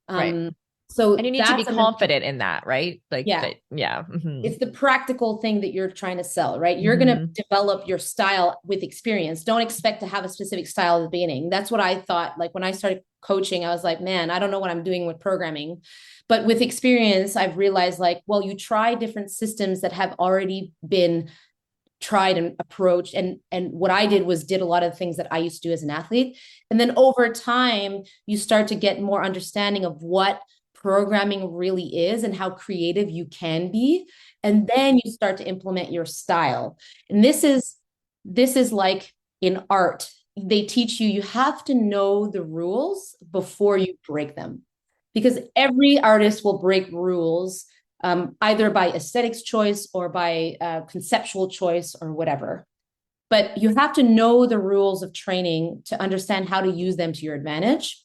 Right. So and you need to be confident in that, right? Like, yeah. Yeah. Mm-hmm. It's the practical thing that you're trying to sell, right? You're going to develop your style with experience. Don't expect to have a specific style at the beginning. That's what I thought. Like when I started coaching, I was like, man, I don't know what I'm doing with programming. But with experience, I've realized like, well, you try different systems that have already been tried and approached. And what I did a lot of things that I used to do as an athlete. And then over time, you start to get more understanding of what programming really is and how creative you can be. And then you start to implement your style. And this is like in art. They teach you have to know the rules before you break them. Because every artist will break rules, either by aesthetics choice or by conceptual choice or whatever. But you have to know the rules of training to understand how to use them to your advantage.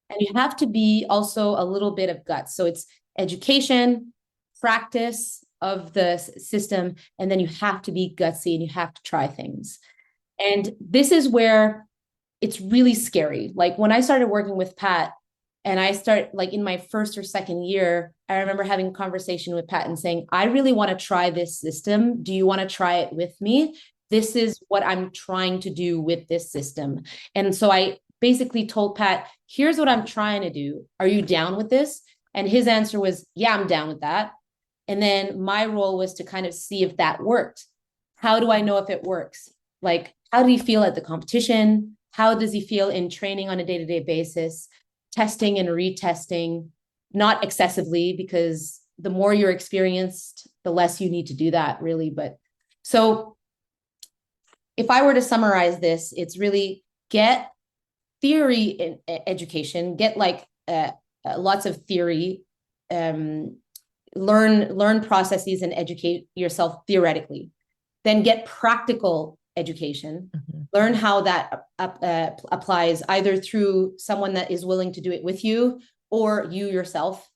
And you have to be also a little bit of guts. So it's education, practice of the system, and then you have to be gutsy and you have to try things. And this is where it's really scary. Like when I started working with Pat, and I start like in my first or second year, I remember having a conversation with Pat and saying, I really want to try this system. Do you want to try it with me? This is what I'm trying to do with this system. And so I basically told Pat, here's what I'm trying to do. Are you down with this? And his answer was, yeah, I'm down with that. And then my role was to kind of see if that worked. How do I know if it works? Like, how do he feel at the competition? How does he feel in training on a day-to-day basis? Testing and retesting, not excessively, because the more you're experienced, the less you need to do that, really. But so if I were to summarize this, it's really get theory in education, get like lots of theory, learn processes and educate yourself theoretically. Then get practical education. Learn how that applies either through someone that is willing to do it with you or you yourself.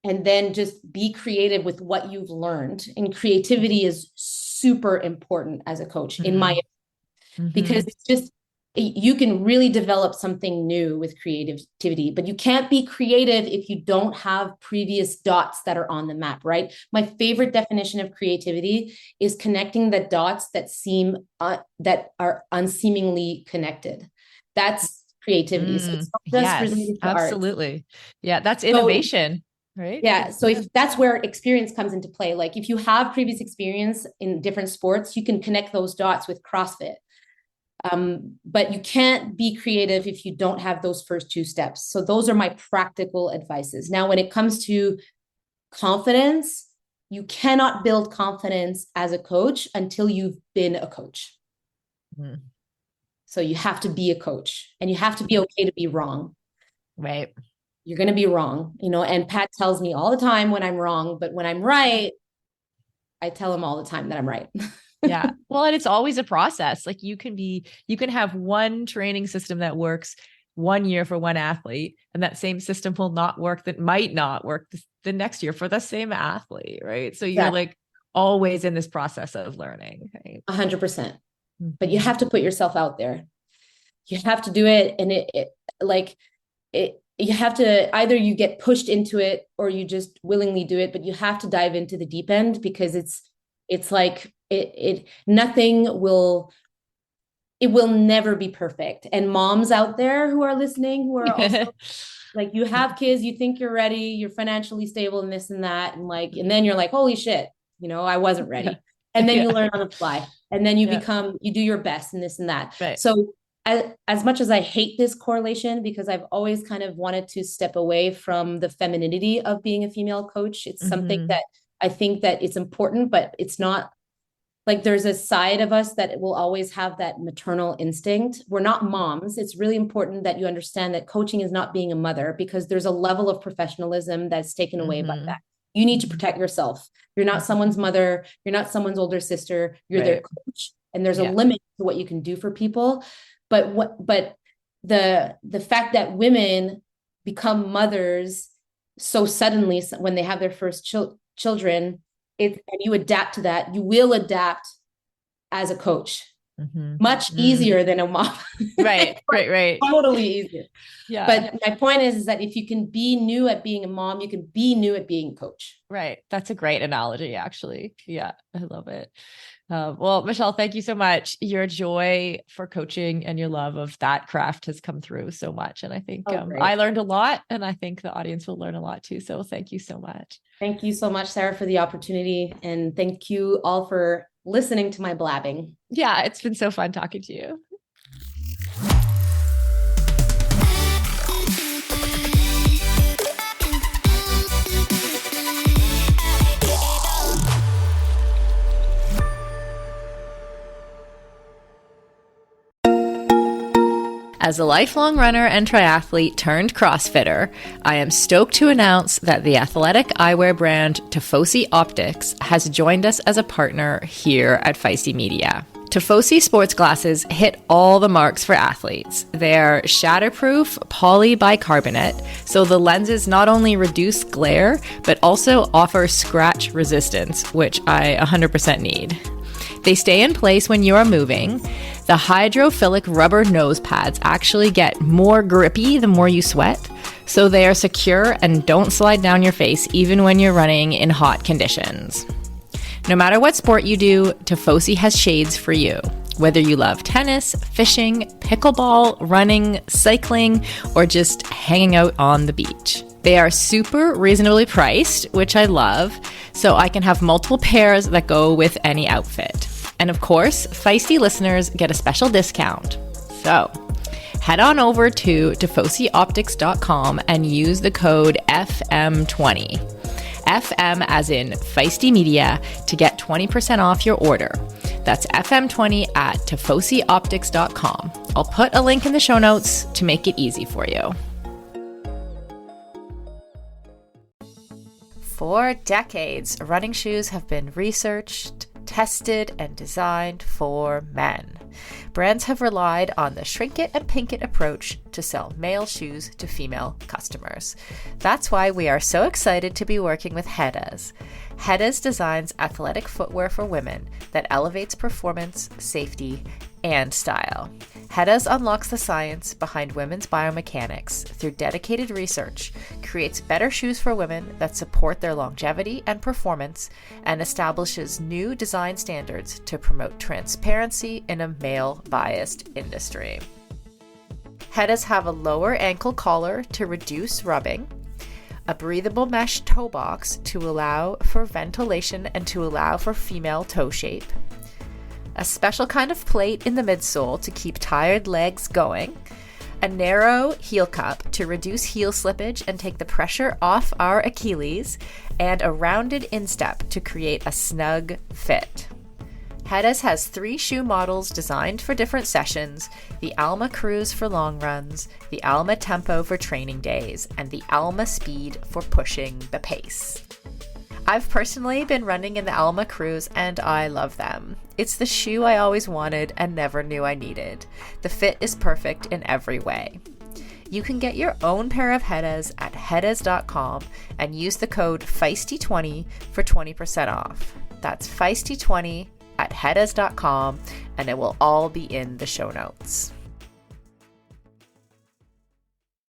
And then just be creative with what you've learned. And creativity is super important as a coach, in my opinion, because it's just, you can really develop something new with creativity, but you can't be creative if you don't have previous dots that are on the map, right? My favorite definition of creativity is connecting the dots that seem that are unseemingly connected. That's creativity. So it's not just related to absolutely. art. Yeah, that's innovation. Right. Yeah. So if that's where experience comes into play, like if you have previous experience in different sports, you can connect those dots with CrossFit. But you can't be creative if you don't have those first two steps. So those are my practical advices. Now, when it comes to confidence, you cannot build confidence as a coach until you've been a coach. So you have to be a coach, and you have to be okay to be wrong. Right. You're going to be wrong, and Pat tells me all the time when I'm wrong, but when I'm right, I tell him all the time that I'm right. Yeah. Well, and it's always a process. Like you can have one training system that works 1 year for one athlete, and that same system will not work, that might not work the next year for the same athlete. Right. So you're like always in this process of learning. Right? 100%. But you have to put yourself out there. You have to do it. And you have to, either you get pushed into it or you just willingly do it, but you have to dive into the deep end, because it's like, nothing will never be perfect. And moms out there who are listening, who are also like, you have kids, you think you're ready, you're financially stable and this and that. And then you're like, holy shit, I wasn't ready. And then you learn on the fly, and then you do your best and this and that. Right. So as much as I hate this correlation, because I've always kind of wanted to step away from the femininity of being a female coach, it's something that I think that it's important, but it's not like, there's a side of us that will always have that maternal instinct. We're not moms. It's really important that you understand that coaching is not being a mother, because there's a level of professionalism that's taken away by that. You need to protect yourself. You're not someone's mother. You're not someone's older sister. You're their coach. And there's a limit to what you can do for people. But the fact that women become mothers so suddenly when they have their first children, and you adapt to that, you will adapt as a coach. Much easier than a mom. Right. Totally easier. Yeah. But my point is that if you can be new at being a mom, you can be new at being a coach. Right. That's a great analogy, actually. Yeah. I love it. Well, Michele, thank you so much. Your joy for coaching and your love of that craft has come through so much. And I think I learned a lot, and I think the audience will learn a lot too. So thank you so much. Thank you so much, Sara, for the opportunity. And thank you all for listening to my blabbing. Yeah, it's been so fun talking to you. As a lifelong runner and triathlete turned CrossFitter, I am stoked to announce that the athletic eyewear brand Tifosi Optics has joined us as a partner here at Feisty Media. Tifosi sports glasses hit all the marks for athletes. They're shatterproof polybicarbonate, so the lenses not only reduce glare, but also offer scratch resistance, which I 100% need. They stay in place when you are moving. The hydrophilic rubber nose pads actually get more grippy the more you sweat, so they are secure and don't slide down your face even when you're running in hot conditions. No matter what sport you do, Tifosi has shades for you. Whether you love tennis, fishing, pickleball, running, cycling, or just hanging out on the beach. They are super reasonably priced, which I love, so I can have multiple pairs that go with any outfit. And of course, Feisty listeners get a special discount. So head on over to tifosioptics.com and use the code FM20. FM as in Feisty Media to get 20% off your order. That's FM20 at tifosioptics.com. I'll put a link in the show notes to make it easy for you. For decades, running shoes have been researched, tested, and designed for men. Brands have relied on the shrink it and pink it approach to sell male shoes to female customers. That's why we are so excited to be working with Fittest. Fittest designs athletic footwear for women that elevates performance, safety, and style. Fittest unlocks the science behind women's biomechanics through dedicated research, creates better shoes for women that support their longevity and performance, and establishes new design standards to promote transparency in a male-biased industry. Fittest have a lower ankle collar to reduce rubbing, a breathable mesh toe box to allow for ventilation and to allow for female toe shape, a special kind of plate in the midsole to keep tired legs going, a narrow heel cup to reduce heel slippage and take the pressure off our Achilles, and a rounded instep to create a snug fit. Fittest has 3 shoe models designed for different sessions: the Alma Cruise for long runs, the Alma Tempo for training days, and the Alma Speed for pushing the pace. I've personally been running in the Alma Cruise and I love them. It's the shoe I always wanted and never knew I needed. The fit is perfect in every way. You can get your own pair of Fittest at fittest.com and use the code Feisty20 for 20% off. That's Feisty20 at fittest.com, and it will all be in the show notes.